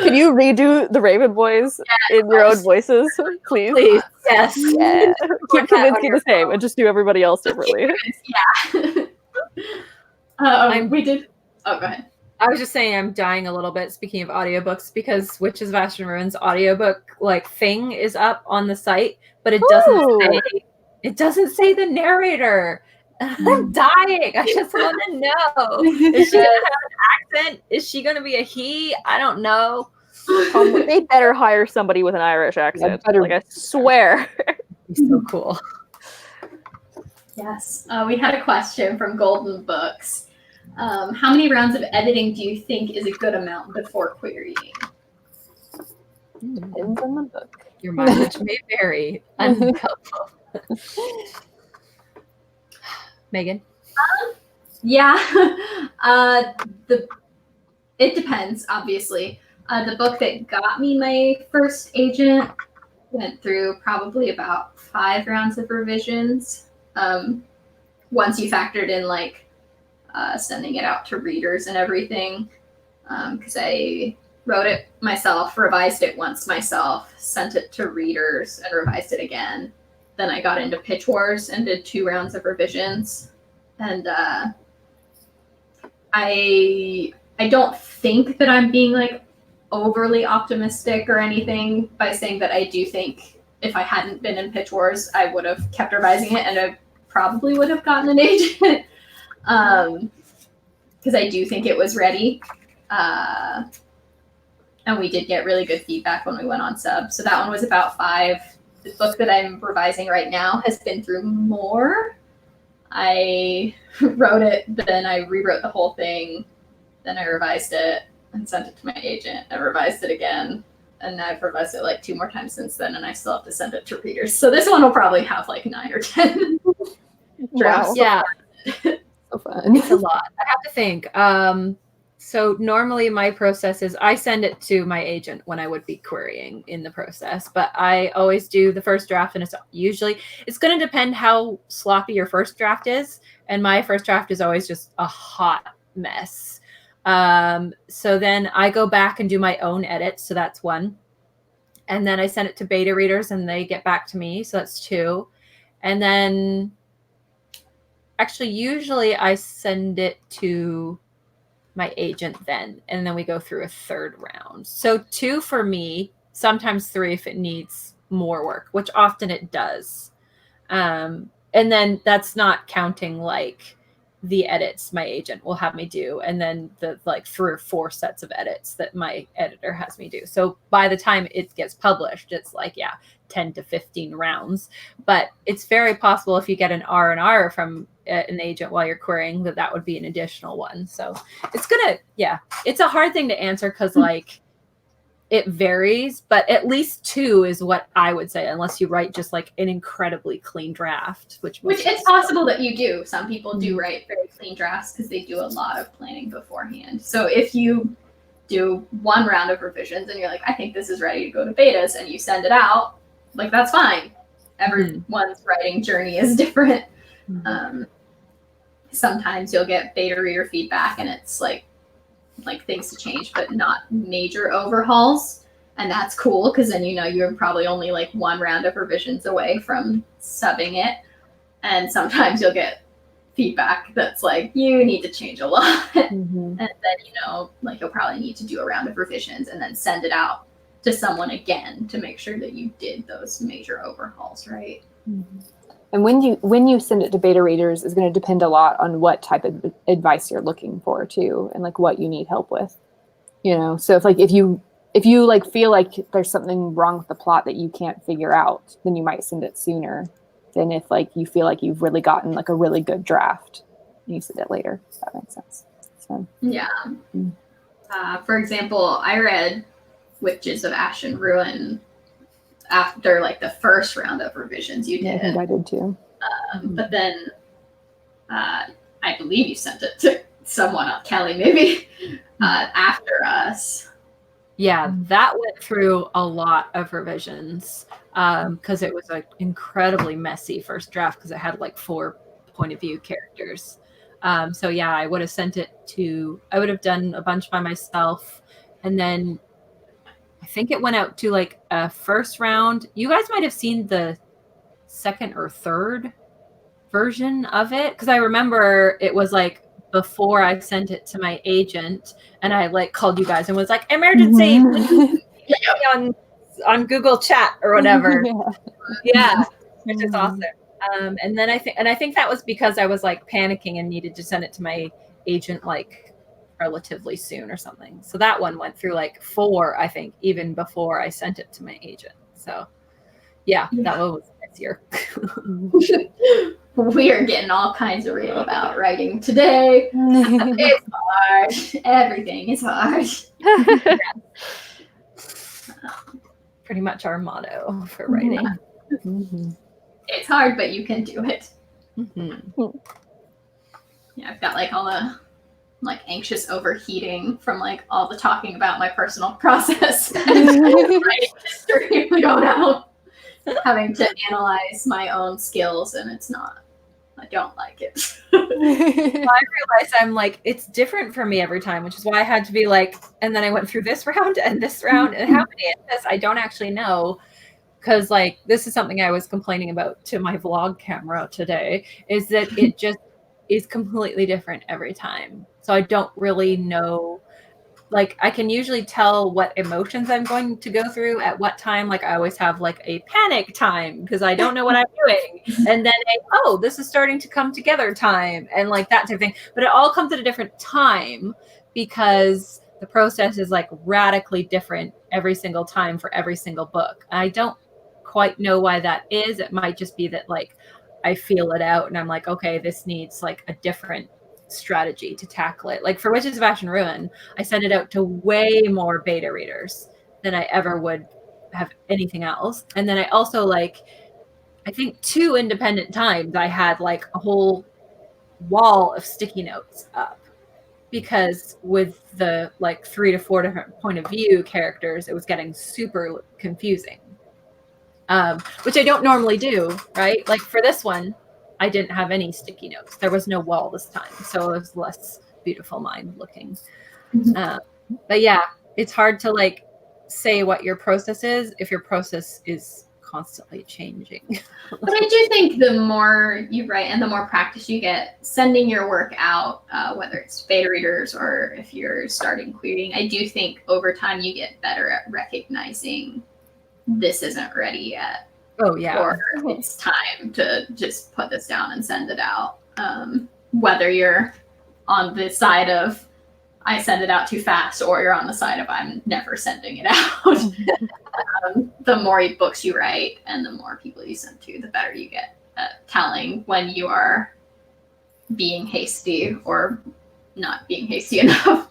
Can you redo the Raven Boys in your own voices, please? Please, yes. Yeah. Keep Kavinsky the same and just do everybody else differently. Yeah. We did. Oh, go ahead. I was just saying I'm dying a little bit, speaking of audiobooks, because Witches of Ashen Ruins audiobook like thing is up on the site, but it doesn't say the narrator. I'm dying. I just want to know. Is she gonna have an accent? Is she gonna be a he? I don't know. They better hire somebody with an Irish accent. Like, I swear. He's so cool. Yes. We had a question from Golden Books. How many rounds of editing do you think is a good amount before querying? Depends on the book. Your mileage may vary. Unhelpful. Megan? Yeah. It depends, obviously. The book that got me my first agent went through probably about 5 rounds of revisions. Once you factored in like sending it out to readers and everything, because I wrote it myself, revised it once myself, sent it to readers and revised it again. Then I got into Pitch Wars and did 2 rounds of revisions. And I don't think that I'm being like overly optimistic or anything by saying that I do think if I hadn't been in Pitch Wars, I would have kept revising it and I probably would have gotten an agent. Because I do think it was ready. And we did get really good feedback when we went on sub. So that one was about 5. The book that I'm revising right now has been through more. I wrote it, then I rewrote the whole thing, then I revised it and sent it to my agent. I revised it again, and I've revised it like 2 more times since then, and I still have to send it to readers. So this one will probably have like 9 or 10 drafts. Yeah. So fun. It's a lot. I have to think. So normally my process is I send it to my agent when I would be querying in the process, but I always do the first draft, and it's going to depend how sloppy your first draft is. And my first draft is always just a hot mess. So then I go back and do my own edits. So that's 1. And then I send it to beta readers and they get back to me. So that's 2. And then actually, usually I send it to my agent then, and then we go through a 3rd round. So 2 for me, sometimes 3 if it needs more work, which often it does. And then that's not counting like the edits my agent will have me do, and then the like 3 or 4 sets of edits that my editor has me do. So by the time it gets published, it's like, 10 to 15 rounds. But it's very possible if you get an R&R from an agent while you're querying that would be an additional one. So it's it's a hard thing to answer because like it varies, but at least 2 is what I would say, unless you write just like an incredibly clean draft, which it's possible that you do. Some people do write very clean drafts because they do a lot of planning beforehand. So if you do 1 round of revisions and you're like, I think this is ready to go to betas, and you send it out, like that's fine. Everyone's writing journey is different. Sometimes you'll get beta reader feedback and it's like things to change, but not major overhauls. And that's cool because then you're probably only like 1 round of revisions away from subbing it. And sometimes you'll get feedback that's like, you need to change a lot. And then, like you'll probably need to do a round of revisions and then send it out to someone again to make sure that you did those major overhauls, right? And when you send it to beta readers is going to depend a lot on what type of advice you're looking for too, and like what you need help with. So if you like feel like there's something wrong with the plot that you can't figure out, then you might send it sooner than if like you feel like you've really gotten like a really good draft and you send it later. If that makes sense. So yeah. For example, I read Witches of Ash and Ruin after like the first round of revisions you did. Yeah, I think I did too. But then I believe you sent it to someone, Kelly, maybe after us. Yeah, that went through a lot of revisions because it was an incredibly messy first draft because it had like 4 point of view characters. So yeah, I would have done a bunch by myself, and then I think it went out to like a first round. You guys might have seen the 2nd or 3rd version of it because I remember it was like before I sent it to my agent, and I like called you guys and was like, emergency on Google Chat or whatever. Yeah, which is awesome. And then I think that was because I was like panicking and needed to send it to my agent like relatively soon or something. So that one went through like 4, I think, even before I sent it to my agent. So yeah. That one was easier. We are getting all kinds of real about writing today. It's hard. Everything is hard. Pretty much our motto for writing. It's hard, but you can do it. Yeah, I've got like all the like anxious overheating from like all the talking about my personal process and writing history going out, having to analyze my own skills, and I don't like it. I realized I'm like, it's different for me every time, which is why I had to be like, and then I went through this round and this round, and how many is this? I don't actually know. Because like, this is something I was complaining about to my vlog camera today, is that it just is completely different every time. So I don't really know like I can usually tell what emotions I'm going to go through at what time. Like I always have like a panic time because I don't know what I'm doing. And then this is starting to come together time and like that type of thing. But it all comes at a different time because the process is like radically different every single time for every single book. I don't quite know why that is. It might just be that like I feel it out and I'm like, okay, this needs like a different strategy to tackle it. Like for Witches of Ash and Ruin, I sent it out to way more beta readers than I ever would have anything else. And then I also like, I think 2 independent times I had like a whole wall of sticky notes up because with the like 3 to 4 different point of view characters, it was getting super confusing. Which I don't normally do, right? Like for this one, I didn't have any sticky notes. There was no wall this time, so it was less beautiful mind looking. But yeah, it's hard to like say what your process is if your process is constantly changing. But I do think the more you write and the more practice you get sending your work out, whether it's beta readers or if you're starting querying, I do think over time you get better at recognizing this isn't ready yet. Oh yeah. Or it's time to just put this down and send it out. Whether you're on the side of I send it out too fast or you're on the side of I'm never sending it out. The more books you write and the more people you send to, the better you get at telling when you are being hasty or not being hasty enough.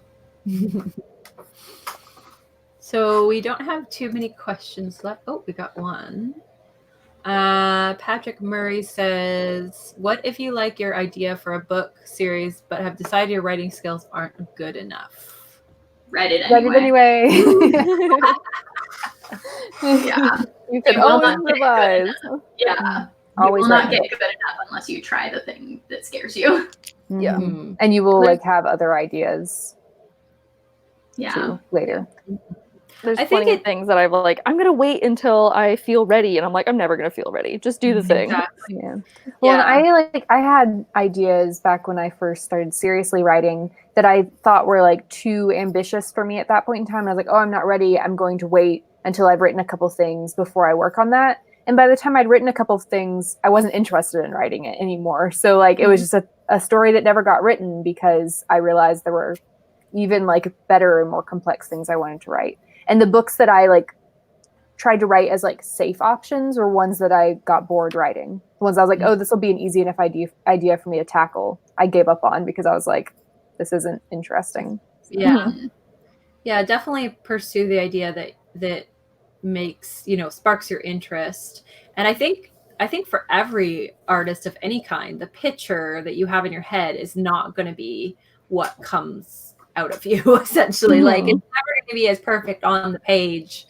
So we don't have too many questions left. Oh, we got one. Patrick Murray says, what if you like your idea for a book series but have decided your writing skills aren't good enough? Write it Write it anyway. Yeah. You can always revise. Yeah. Always you will not get good enough unless you try the thing that scares you. Yeah. Mhm. And you will like have other ideas Yeah. too later. There's I think plenty of things that I've like, I'm going to wait until I feel ready. And I'm like, I'm never going to feel ready. Just do the thing. Exactly. Yeah. Well, Yeah. and I had ideas back when I first started seriously writing that I thought were like too ambitious for me at that point in time. And I was like, oh, I'm not ready. I'm going to wait until I've written a couple things before I work on that. And by the time I'd written a couple of things, I wasn't interested in writing it anymore. So like it was just a story that never got written because I realized there were even like better and more complex things I wanted to write. And the books that I like tried to write as like safe options were ones that I got bored writing. The ones I was like, oh, this will be an easy enough idea for me to tackle. I gave up on because I was like, this isn't interesting. Yeah. Yeah, definitely pursue the idea that makes, sparks your interest. And I think for every artist of any kind, the picture that you have in your head is not going to be what comes out of you, essentially. Like it's never going to be as perfect on the page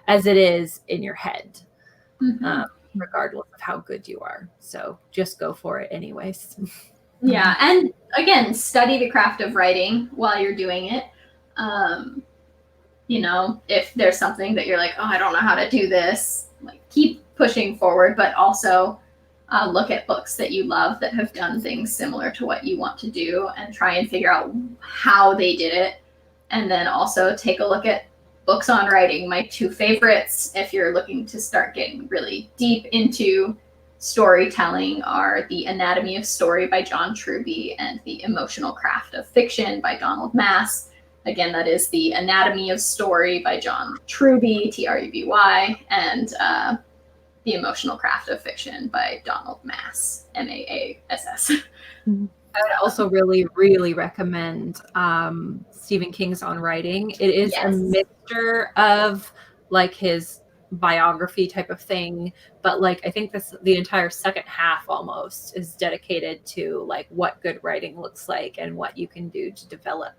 as it is in your head, regardless of how good you are. So just go for it anyways. Yeah. And again, study the craft of writing while you're doing it. If there's something that you're like, oh, I don't know how to do this, like keep pushing forward, but also look at books that you love that have done things similar to what you want to do and try and figure out how they did it. And then also take a look at books on writing. My 2 favorites, if you're looking to start getting really deep into storytelling, are The Anatomy of Story by John Truby and The Emotional Craft of Fiction by Donald Mass. Again, that is The Anatomy of Story by John Truby, Truby, and The Emotional Craft of Fiction by Donald Mass, Maass. I would also really, really recommend Stephen King's On Writing. It is a mixture of like his biography type of thing, but like I think the entire second half almost is dedicated to like what good writing looks like and what you can do to develop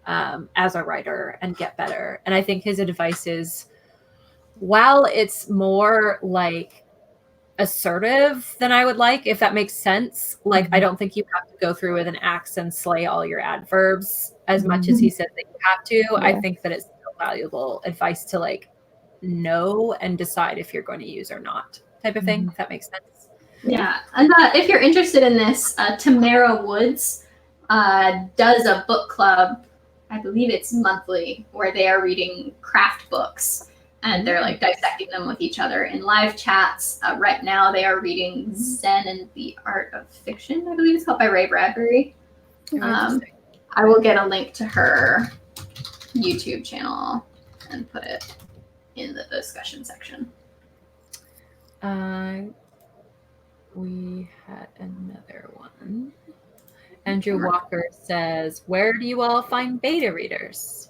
as a writer and get better. And I think his advice is, while it's more like assertive than I would like, if that makes sense. Like, I don't think you have to go through with an axe and slay all your adverbs as much as he said that you have to. Yeah. I think that it's still valuable advice to like know and decide if you're going to use or not type of thing, if that makes sense. Yeah. And if you're interested in this, Tamara Woods does a book club I believe it's monthly, where they are reading craft books and they're like dissecting them with each other in live chats. Right now they are reading Zen and the Art of Fiction, I believe it's called, by Ray Bradbury. I will get a link to her YouTube channel and put it in the discussion section. We had another one. Andrew Walker says, where do you all find beta readers?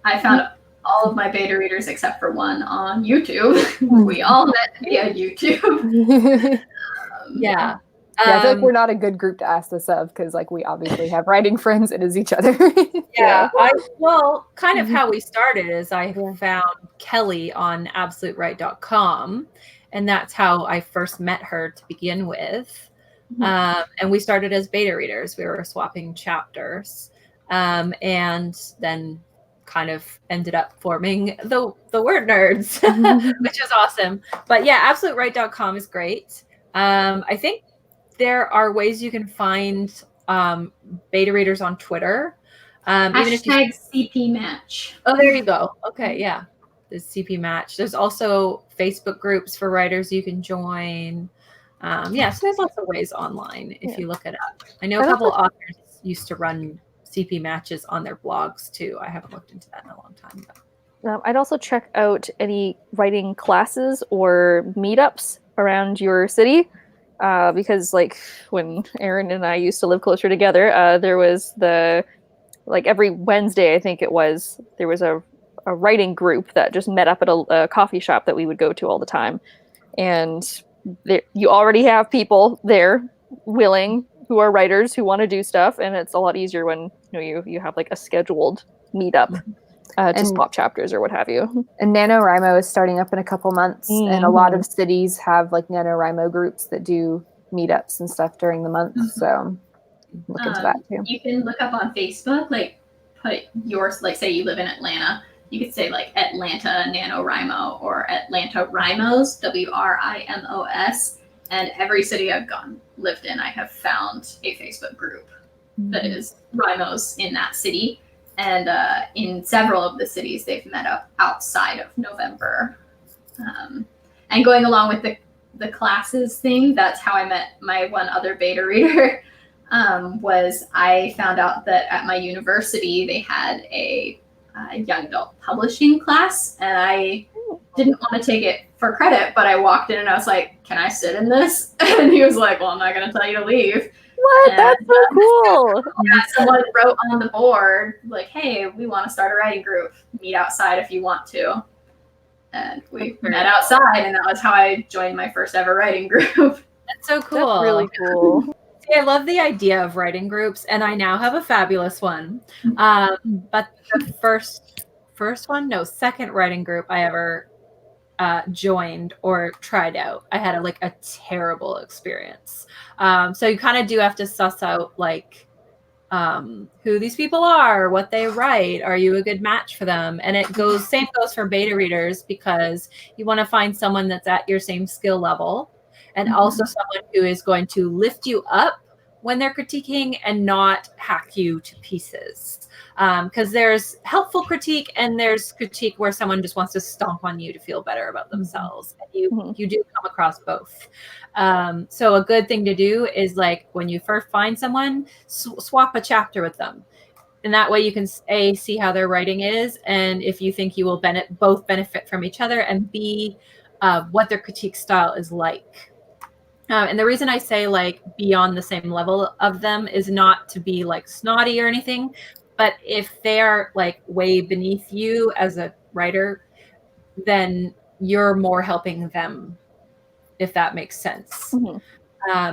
I found all of my beta readers except for one on YouTube. We all met via YouTube. Yeah. Yeah, I feel like we're not a good group to ask this of, because like we obviously have writing friends. It is each other. Yeah. Well, kind of how we started is I found Kelly on absolutewrite.com, and that's how I first met her to begin with. And we started as beta readers. We were swapping chapters, and then kind of ended up forming the Word Nerds, which is awesome. But yeah, absolutewrite.com is great. I think there are ways you can find beta readers on Twitter. Even if CP Match. Oh, there you go. Okay, yeah. There's CP Match. There's also Facebook groups for writers you can join. So there's lots of ways online if you look it up. I know a couple authors used to run CP matches on their blogs too. I haven't looked into that in a long time. I'd also check out any writing classes or meetups around your city. Because like when Erin and I used to live closer together, there was every Wednesday, I think it was, there was a writing group that just met up at a coffee shop that we would go to all the time. And you already have people there willing who are writers who want to do stuff. And it's a lot easier when you have like a scheduled meetup to swap chapters or what have you. And NaNoWriMo is starting up in a couple months, and a lot of cities have like NaNoWriMo groups that do meetups and stuff during the month. So look into that too. You can look up on Facebook, like put yours, like say you live in Atlanta, you could say like Atlanta NaNoWriMo or Atlanta Rhymos, WRIMOS. And every city I've lived in, I have found a Facebook group that is Rhymos in that city. And in several of the cities, they've met up outside of November. And going along with the classes thing, that's how I met my one other beta reader. Was I found out that at my university, they had a young adult publishing class. And I didn't want to take it for credit, but I walked in and I was like, can I sit in this? And he was like, well, I'm not going to tell you to leave. What? And, that's so cool. Yeah, someone wrote on the board, like, hey, we want to start a writing group. Meet outside if you want to. And we met outside, and that was how I joined my first ever writing group. That's so cool. That's really cool. See, I love the idea of writing groups, and I now have a fabulous one. But the second writing group I ever joined or tried out, I had a terrible experience. So you kind of do have to suss out who these people are, what they write, are you a good match for them? And same goes for beta readers, because you want to find someone that's at your same skill level, and also someone who is going to lift you up when they're critiquing and not hack you to pieces. Because there's helpful critique and there's critique where someone just wants to stomp on you to feel better about themselves. And you do come across both. So a good thing to do is when you first find someone, swap a chapter with them. And that way you can see how their writing is, and if you think you will both benefit from each other, and B, what their critique style is like. And the reason I say be on the same level of them is not to be snotty or anything, but if they are way beneath you as a writer, then you're more helping them, if that makes sense.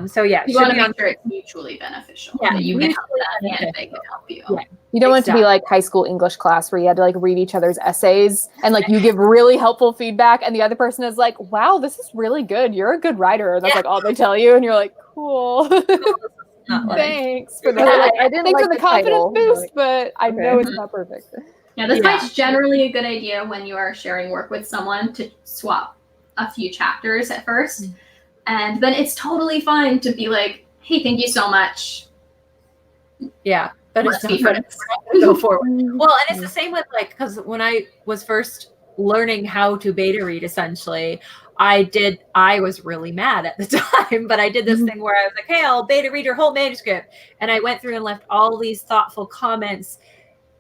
So yeah, you want to make sure it's mutually beneficial. Yeah, that you can help them and they can help you. Yeah. You don't want it to be like high school English class where you had to read each other's essays and you give really helpful feedback and the other person is like, wow, this is really good. You're a good writer. That's all they tell you. And you're like, cool. Thanks for that. Thanks for the confidence boost, but I know it's not perfect. Yeah, that's why it's generally a good idea when you are sharing work with someone to swap a few chapters at first. And then it's totally fine to be like, hey, thank you so much. Yeah, but Let's it's be not friends. go forward. Well, and it's the same with like, because when I was first learning how to beta read, essentially, I was really mad at the time, but I did this thing where I was like, hey, I'll beta read your whole manuscript. And I went through and left all these thoughtful comments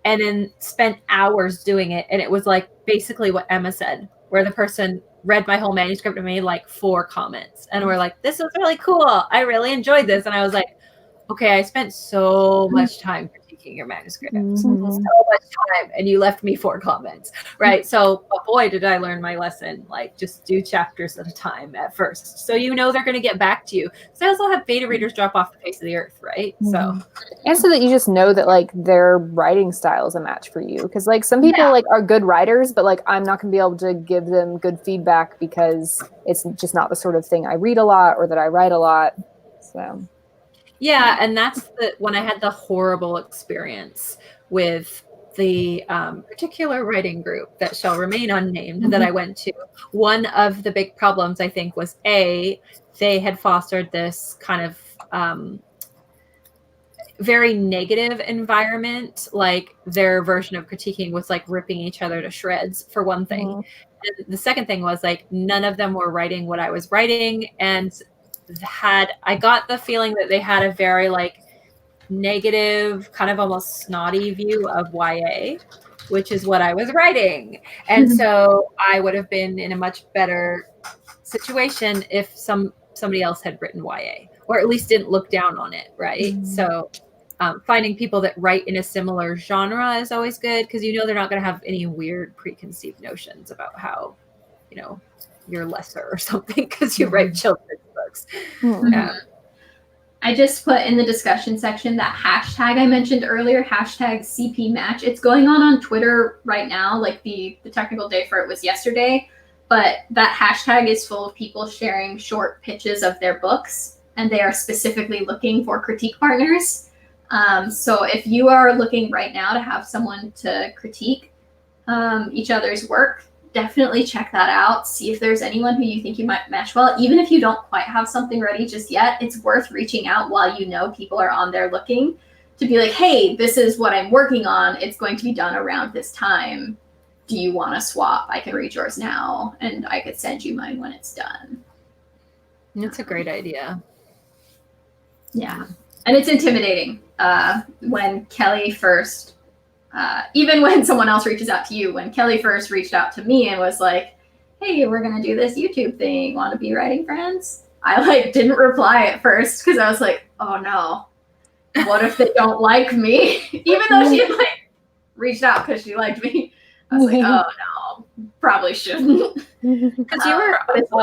and then spent hours doing it. And it was like basically what Emma said, where the person read my whole manuscript and made like 4 comments and were like, this was really cool. I really enjoyed this. And I was like, okay, I spent so much time critiquing your manuscript, so much time, and you left me 4 comments, right? So, but boy, did I learn my lesson. Like, just do chapters at a time at first, so you know they're going to get back to you. So I also have beta readers drop off the face of the earth, right? So, and so that you just know that like their writing style is a match for you, because like some people like are good writers, but like I'm not going to be able to give them good feedback because it's just not the sort of thing I read a lot or that I write a lot. So. Yeah, and that's when I had the horrible experience with the particular writing group that shall remain unnamed that I went to. One of the big problems, I think, was they had fostered this kind of very negative environment. Like their version of critiquing was like ripping each other to shreds, for one thing. And the second thing was like none of them were writing what I was writing, and I got the feeling that they had a very like negative, kind of almost snotty view of YA, which is what I was writing. And so I would have been in a much better situation if somebody else had written YA, or at least didn't look down on it, right? So finding people that write in a similar genre is always good, because you know they're not going to have any weird preconceived notions about how, you know, you're lesser or something because you write children's books. I just put in the discussion section that hashtag I mentioned earlier, hashtag CP Match. It's going on Twitter right now. Like the technical day for it was yesterday, but that hashtag is full of people sharing short pitches of their books, and they are specifically looking for critique partners. So if you are looking right now to have someone to critique each other's work, definitely check that out. See if there's anyone who you think you might match well. Even if you don't quite have something ready just yet, it's worth reaching out while you know people are on there looking, to be like, hey, this is what I'm working on. It's going to be done around this time. Do you want to swap? I can read yours now, and I could send you mine when it's done. That's a great idea. Yeah. And it's intimidating. When Kelly first, even when someone else reaches out to you, when Kelly first reached out to me and was like, hey, we're going to do this YouTube thing. Want to be writing friends? I like didn't reply at first because I was like, oh no, what if they don't like me? Even though she had like reached out because she liked me. I was like, oh no, probably shouldn't. Because you were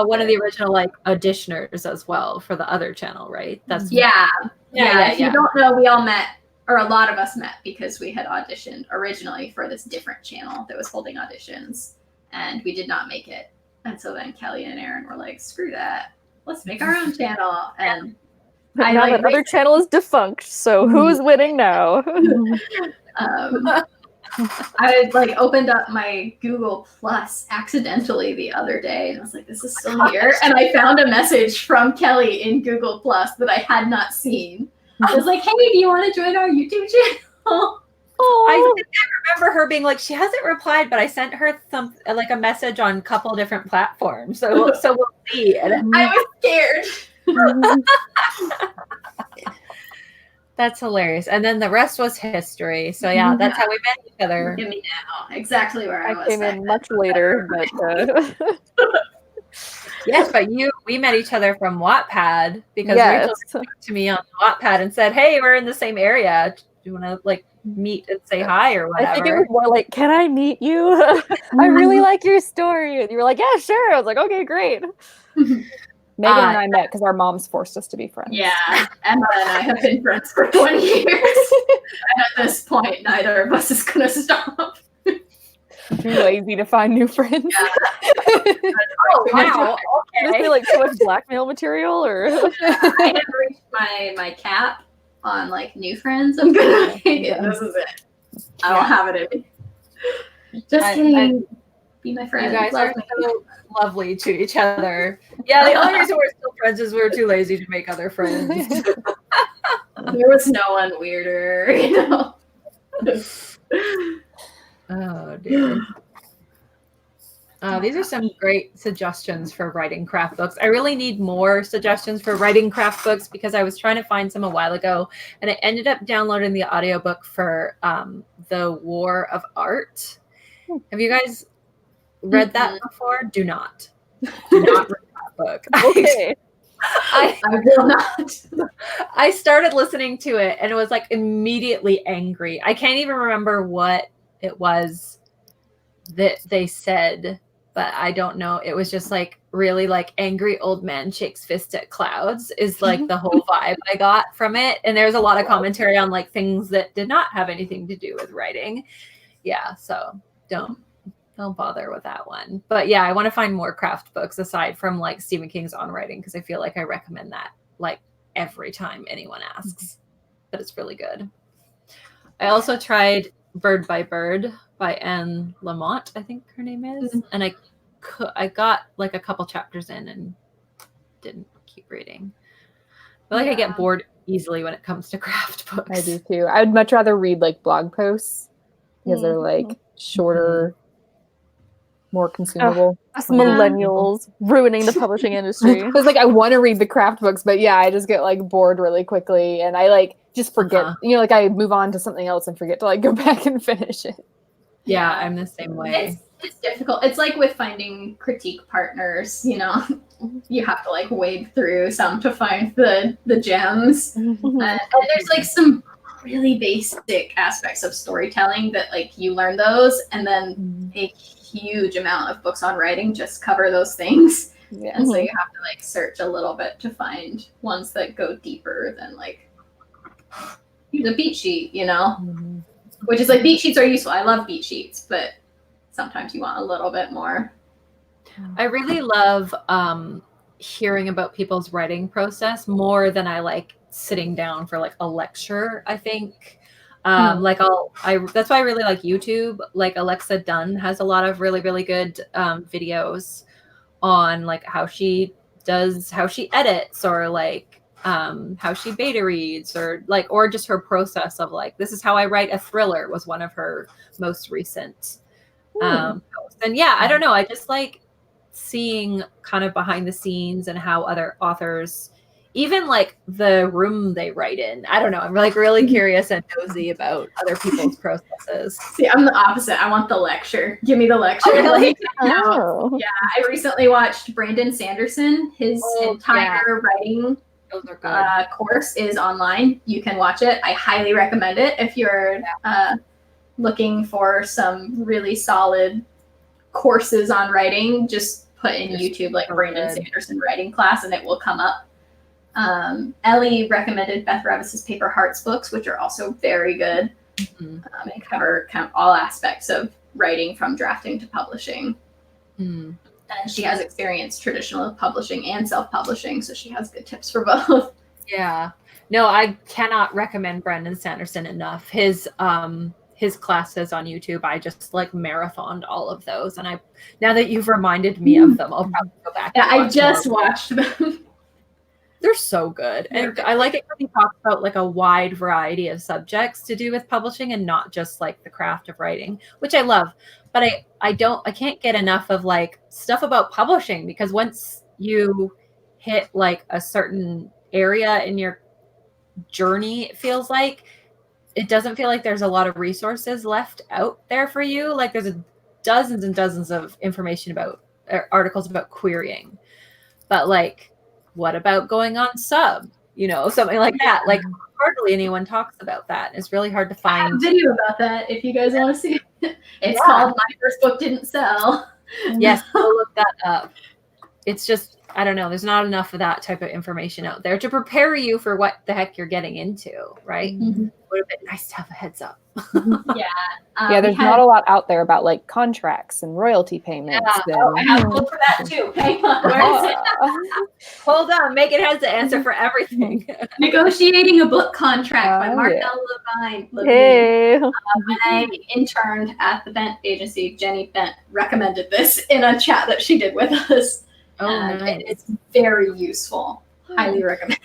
one of the original like auditioners as well for the other channel, right? That's yeah. If you don't know, we all met, or a lot of us met, because we had auditioned originally for this different channel that was holding auditions, and we did not make it. And so then Kelly and Aaron were like, screw that, let's make our own channel. And But now that other channel is defunct, so who's winning now? I like opened up my Google Plus accidentally the other day, and I was like, this is still here. And I found a message from Kelly in Google Plus that I had not seen. I was like, hey, do you want to join our YouTube channel? I remember her being like, she hasn't replied, but I sent her some like a message on a couple different platforms. So we'll see. And I was scared. That's hilarious. And then the rest was history. So yeah, that's how we met each other. Look at me now. Exactly where I was. came in much later, but Yes, but we met each other from Wattpad, because Rachel came to me on Wattpad and said, hey, we're in the same area. Do you want to like meet and say hi or whatever? I think it was more like, can I meet you? I really like your story. And you were like, yeah, sure. I was like, okay, great. Megan and I met because our moms forced us to be friends. Yeah, Emma and I have been friends for 20 years. And at this point, neither of us is going to stop. Too lazy to find new friends. Yeah. Oh, wow. Is there like so much blackmail material, or? I have reached my cap on like new friends. I'm going to make it. This is it. I don't have it in me. Just kidding. Be my friend. You guys are so lovely to each other. Yeah, the only reason we're still friends is we're too lazy to make other friends. There was no one weirder, you know. Oh dear. These are some great suggestions for writing craft books. I really need more suggestions for writing craft books because I was trying to find some a while ago, and I ended up downloading the audiobook for The War of Art. Have you guys read that before? Do not read that book. Okay. I will not. I started listening to it and it was like immediately angry. I can't even remember what it was that they said, but I don't know. It was just like really like angry old man shakes fist at clouds is like the whole vibe I got from it. And there's a lot of commentary on like things that did not have anything to do with writing. Yeah, so don't bother with that one. But yeah, I want to find more craft books aside from like Stephen King's On Writing because I feel like I recommend that like every time anyone asks. But it's really good. I also tried Bird by Bird by Anne Lamott, I think her name is. And I got like a couple chapters in and didn't keep reading. I feel like I get bored easily when it comes to craft books. I do too. I would much rather read like blog posts because they're like shorter, more consumable. Us millennials ruining the publishing industry. It's like I want to read the craft books, but yeah, I just get like bored really quickly, and I like just forget. You know, like I move on to something else and forget to like go back and finish it. Yeah, I'm the same way. It's difficult. It's like with finding critique partners, you know, you have to like wade through some to find the gems. And there's like some really basic aspects of storytelling that like you learn those, and then a huge amount of books on writing just cover those things. Yeah. And so you have to like search a little bit to find ones that go deeper than like use a beat sheet, you know, which is like beat sheets are useful. I love beat sheets, but sometimes you want a little bit more. I really love hearing about people's writing process more than I like sitting down for like a lecture, I think. Like that's why I really like YouTube. Like Alexa Dunn has a lot of really, really good videos on like how she edits or like how she beta reads or just her process of like, this is how I write a thriller was one of her most recent posts. And yeah, I don't know. I just like seeing kind of behind the scenes and how other authors, even like the room they write in. I don't know. I'm like really curious and nosy about other people's processes. See, I'm the opposite. I want the lecture. Give me the lecture. Oh, really? Yeah, I recently watched Brandon Sanderson. His entire writing course is online. You can watch it. I highly recommend it if you're looking for some really solid courses on writing. Just put in YouTube like Brandon Sanderson writing class and it will come up. Ellie recommended Beth Revis's Paper Hearts books, which are also very good and cover kind of all aspects of writing from drafting to publishing. And she has experience traditional publishing and self-publishing, so she has good tips for both. Yeah. No, I cannot recommend Brandon Sanderson enough. His classes on YouTube, I just like marathoned all of those. And now that you've reminded me of them, I'll probably go back. Yeah, I just watched them. They're so good. And I like it when he talks about like a wide variety of subjects to do with publishing and not just like the craft of writing, which I love. But I can't get enough of like stuff about publishing, because once you hit like a certain area in your journey, it feels like it doesn't feel like there's a lot of resources left out there for you. Like there's dozens and dozens of information about articles about querying, but like, what about going on sub? You know, something like that. Like hardly anyone talks about that. It's really hard to find. I have a video about that if you guys want to see it. It's called My First Book Didn't Sell. Yes, go look that up. It's just, I don't know, there's not enough of that type of information out there to prepare you for what the heck you're getting into, right? Would have been nice to have a heads up. Yeah, there's not a lot out there about like contracts and royalty payments. Yeah. I have a book for that too. Hang on. Where is it? Hold on, Megan has the answer for everything. Negotiating a Book Contract by Marnell Levine. Hey. When I interned at the Bent agency, Jenny Bent recommended this in a chat that she did with us. Oh, nice. It's very useful. Highly recommend.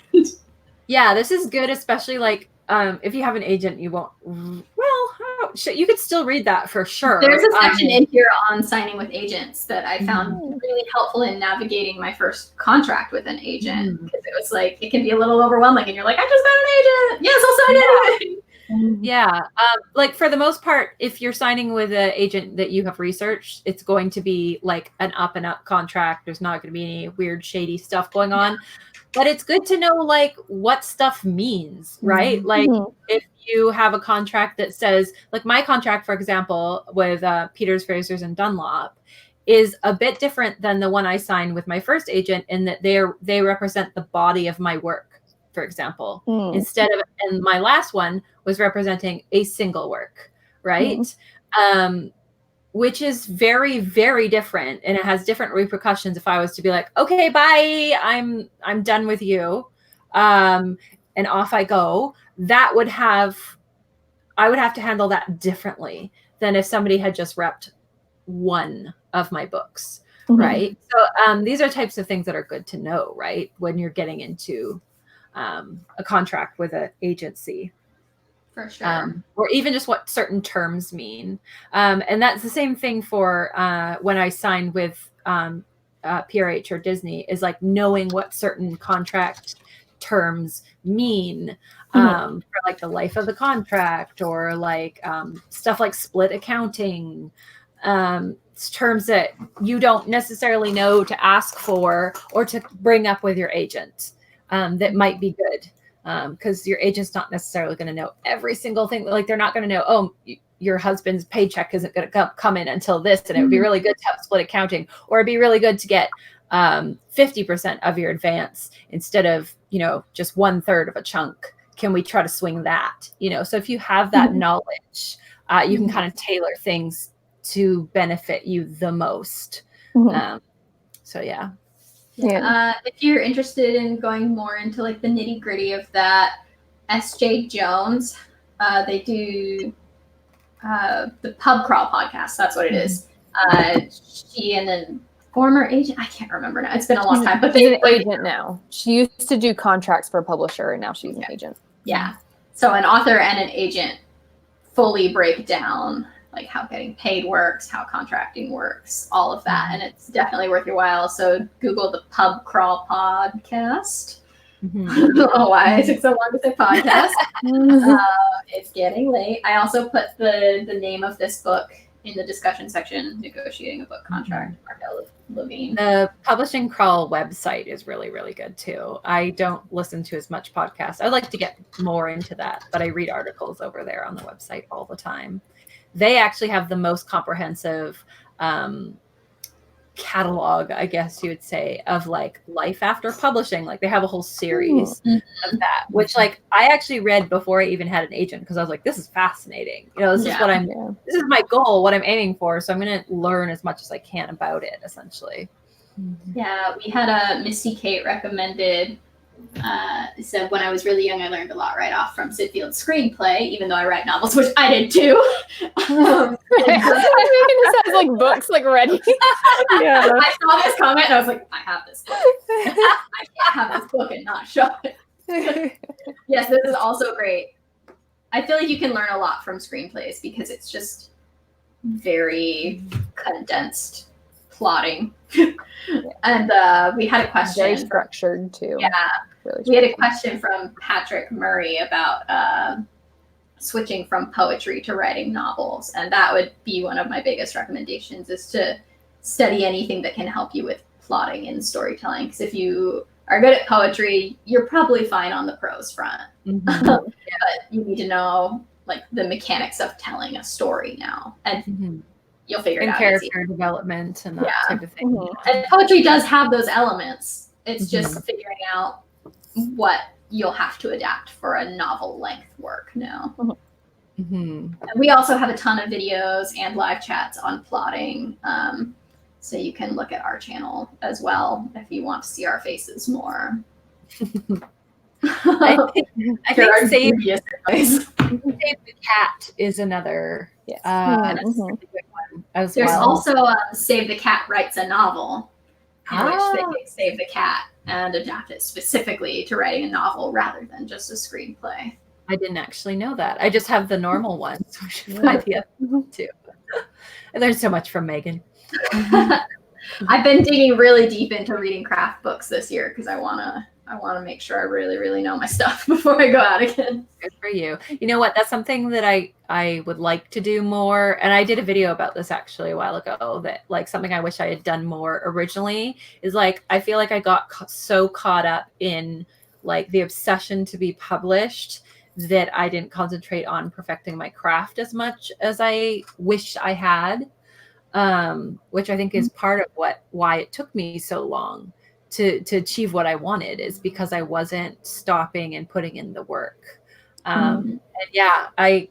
Yeah, this is good, especially like if you have an agent, you won't. Well, you could still read that for sure. There's a section in here on signing with agents that I found really helpful in navigating my first contract with an agent, because it was like it can be a little overwhelming, and you're like, I just got an agent. Yes, I'll sign anyway. Yeah, like for the most part, if you're signing with an agent that you have researched, it's going to be like an up and up contract. There's not going to be any weird, shady stuff going on. But it's good to know like what stuff means, right? Like if you have a contract that says, like my contract, for example, with Peters, Frasers, and Dunlop is a bit different than the one I signed with my first agent in that they represent the body of my work, for example, instead of, and my last one was representing a single work, right? Which is very, very different, and it has different repercussions. If I was to be like, okay, bye, I'm done with you, and off I go, I would have to handle that differently than if somebody had just repped one of my books, right? So these are types of things that are good to know, right, when you're getting into a contract with an agency. For sure. Or even just what certain terms mean. And that's the same thing for when I signed with PRH or Disney, is like knowing what certain contract terms mean for like the life of the contract, or like stuff like split accounting, terms that you don't necessarily know to ask for or to bring up with your agent that might be good. Because your agent's not necessarily going to know every single thing. Like they're not going to know, oh, your husband's paycheck isn't going to come in until this, and it would be really good to have split accounting, or it'd be really good to get 50% of your advance instead of, just 1/3 of a chunk. Can we try to swing that? So if you have that knowledge, you can kind of tailor things to benefit you the most. So yeah. If you're interested in going more into like the nitty gritty of that, S.J. Jones, they do the Pub Crawl podcast. That's what it is. She and then former agent, I can't remember now. It's been a long time, but she's an agent now. She used to do contracts for a publisher, and now she's an agent. Yeah. So an author and an agent fully break down like how getting paid works, how contracting works, all of that. And it's definitely worth your while. So Google the Pub Crawl podcast. I don't know why I took so long to say podcast. It's getting late. I also put the name of this book in the discussion section, Negotiating a Book Contract, Markel Levine. The Publishing Crawl website is really, really good too. I don't listen to as much podcasts. I'd like to get more into that, but I read articles over there on the website all the time. They actually have the most comprehensive catalog, I guess you would say, of like life after publishing. Like they have a whole series of that, which like I actually read before I even had an agent, because I was like, this is fascinating. This is what this is my goal, what I'm aiming for. So I'm going to learn as much as I can about it, essentially. Yeah, we had a Misty Kate recommended. Said when I was really young, I learned a lot right off from Sid Field's screenplay, even though I write novels, which I did too. I'm making this as like books like ready. I saw this comment and I was like, I have this book. I can't have this book and not show it. Yes, this is also great. I feel like you can learn a lot from screenplays because it's just very condensed plotting. And we had a question. Very structured too. Yeah. Really we had a question from Patrick Murray about switching from poetry to writing novels. And that would be one of my biggest recommendations, is to study anything that can help you with plotting and storytelling. Because if you are good at poetry, you're probably fine on the prose front. But you need to know like the mechanics of telling a story now. And you'll figure it out. And character development and that type of thing. And poetry does have those elements. It's just figuring out what you'll have to adapt for a novel length work now. And we also have a ton of videos and live chats on plotting. So you can look at our channel as well if you want to see our faces more. I think Save the Cat is another that's a good one as There's well. also Save the Cat Writes a Novel, in which they Save the Cat and adapt it specifically to writing a novel rather than just a screenplay. I didn't actually know that. I just have the normal ones. So I should find the other one too. I learned so much from Megan. I've been digging really deep into reading craft books this year because I wanna make sure I really, really know my stuff before I go out again. Good for you. You know what? That's something that I would like to do more. And I did a video about this actually a while ago, that like something I wish I had done more originally is like, I feel like I got so caught up in like the obsession to be published that I didn't concentrate on perfecting my craft as much as I wished I had. Which I think is part of why it took me so long to achieve what I wanted, is because I wasn't stopping and putting in the work. And yeah, I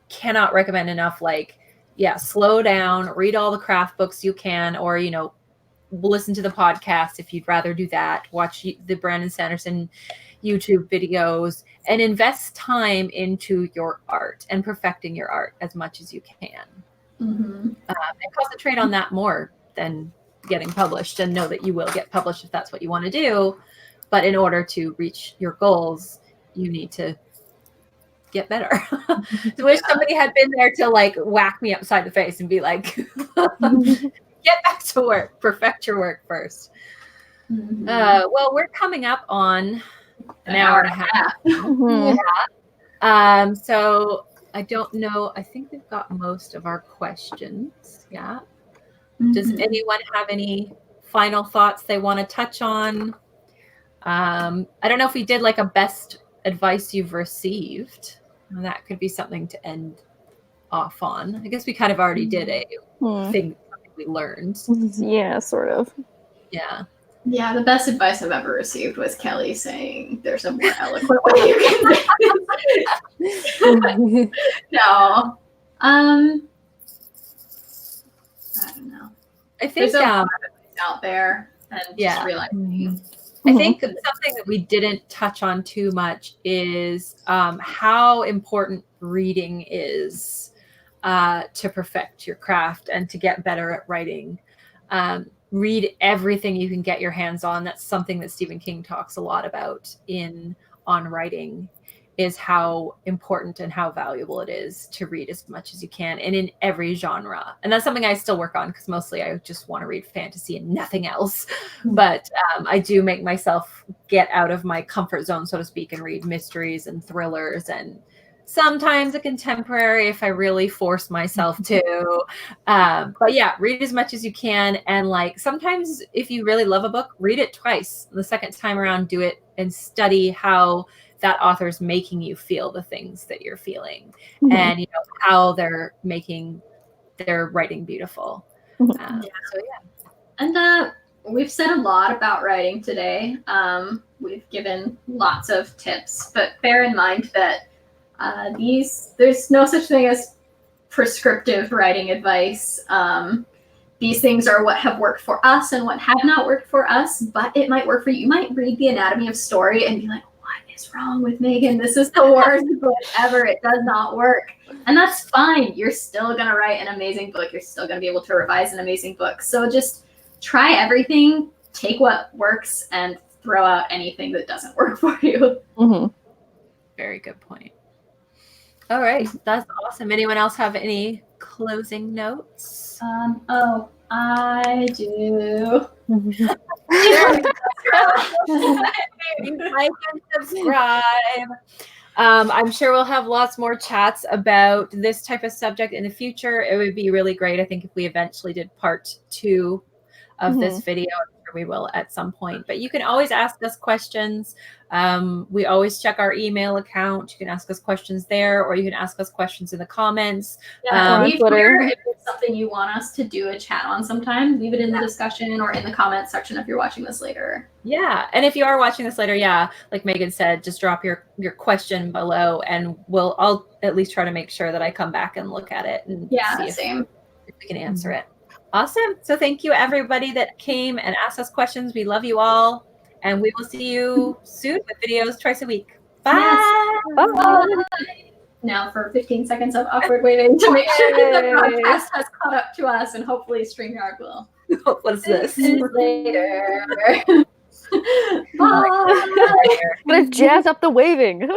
cannot recommend enough, like, yeah, slow down, read all the craft books you can, or, you know, listen to the podcast if you'd rather do that, watch the Brandon Sanderson YouTube videos, and invest time into your art and perfecting your art as much as you can. And concentrate on that more than getting published, and know that you will get published if that's what you want to do. But in order to reach your goals, you need to get better. I wish somebody had been there to like whack me upside the face and be like, get back to work, perfect your work first. Well, we're coming up on an hour and a half. So I don't know. I think we've got most of our questions. Yeah. Does anyone have any final thoughts they want to touch on? I don't know if we did like a best advice you've received. That could be something to end off on. I guess we kind of already did a thing we learned. Yeah, sort of. Yeah. Yeah, the best advice I've ever received was Kelly saying there's a more eloquent way you can say it. No. I don't know. I think there's a lot of advice out there, and just realizing. I think something that we didn't touch on too much is how important reading is to perfect your craft and to get better at writing. Read everything you can get your hands on. That's something that Stephen King talks a lot about on writing, is how important and how valuable it is to read as much as you can, and in every genre. And that's something I still work on, because mostly I just want to read fantasy and nothing else. But I do make myself get out of my comfort zone, so to speak, and read mysteries and thrillers, and sometimes a contemporary if I really force myself to. But yeah, read as much as you can. And like, sometimes if you really love a book, read it twice. The second time around, do it and study how that author's making you feel the things that you're feeling, and, you know, how they're making their writing beautiful. So yeah. And we've said a lot about writing today. We've given lots of tips, but bear in mind that there's no such thing as prescriptive writing advice. These things are what have worked for us and what have not worked for us, but it might work for you. You might read The Anatomy of Story and be like, what is wrong with Megan? This is the worst book ever. It does not work. And that's fine. You're still going to write an amazing book. You're still going to be able to revise an amazing book. So just try everything, take what works, and throw out anything that doesn't work for you. Very good point. All right. That's awesome. Anyone else have any closing notes? Oh, I do. Like and subscribe. I'm sure we'll have lots more chats about this type of subject in the future. It would be really great, I think, if we eventually did part 2 of this video. I'm sure we will at some point. But you can always ask us questions. We always check our email account. You can ask us questions there, or you can ask us questions in the comments. Leave Twitter if it's something you want us to do a chat on sometime. Leave it in the discussion or in the comments section if you're watching this later. Yeah, and if you are watching this later, like Megan said, just drop your question below, and I'll at least try to make sure that I come back and look at it and see if we can answer it. Awesome. So thank you, everybody that came and asked us questions. We love you all. And we will see you soon with videos twice a week. Bye. Yes. Bye. Now for 15 seconds of awkward waiting to make sure that the broadcast has caught up to us, and hopefully StreamYard will. What is this? Later. Bye. Let's jazz up the waving.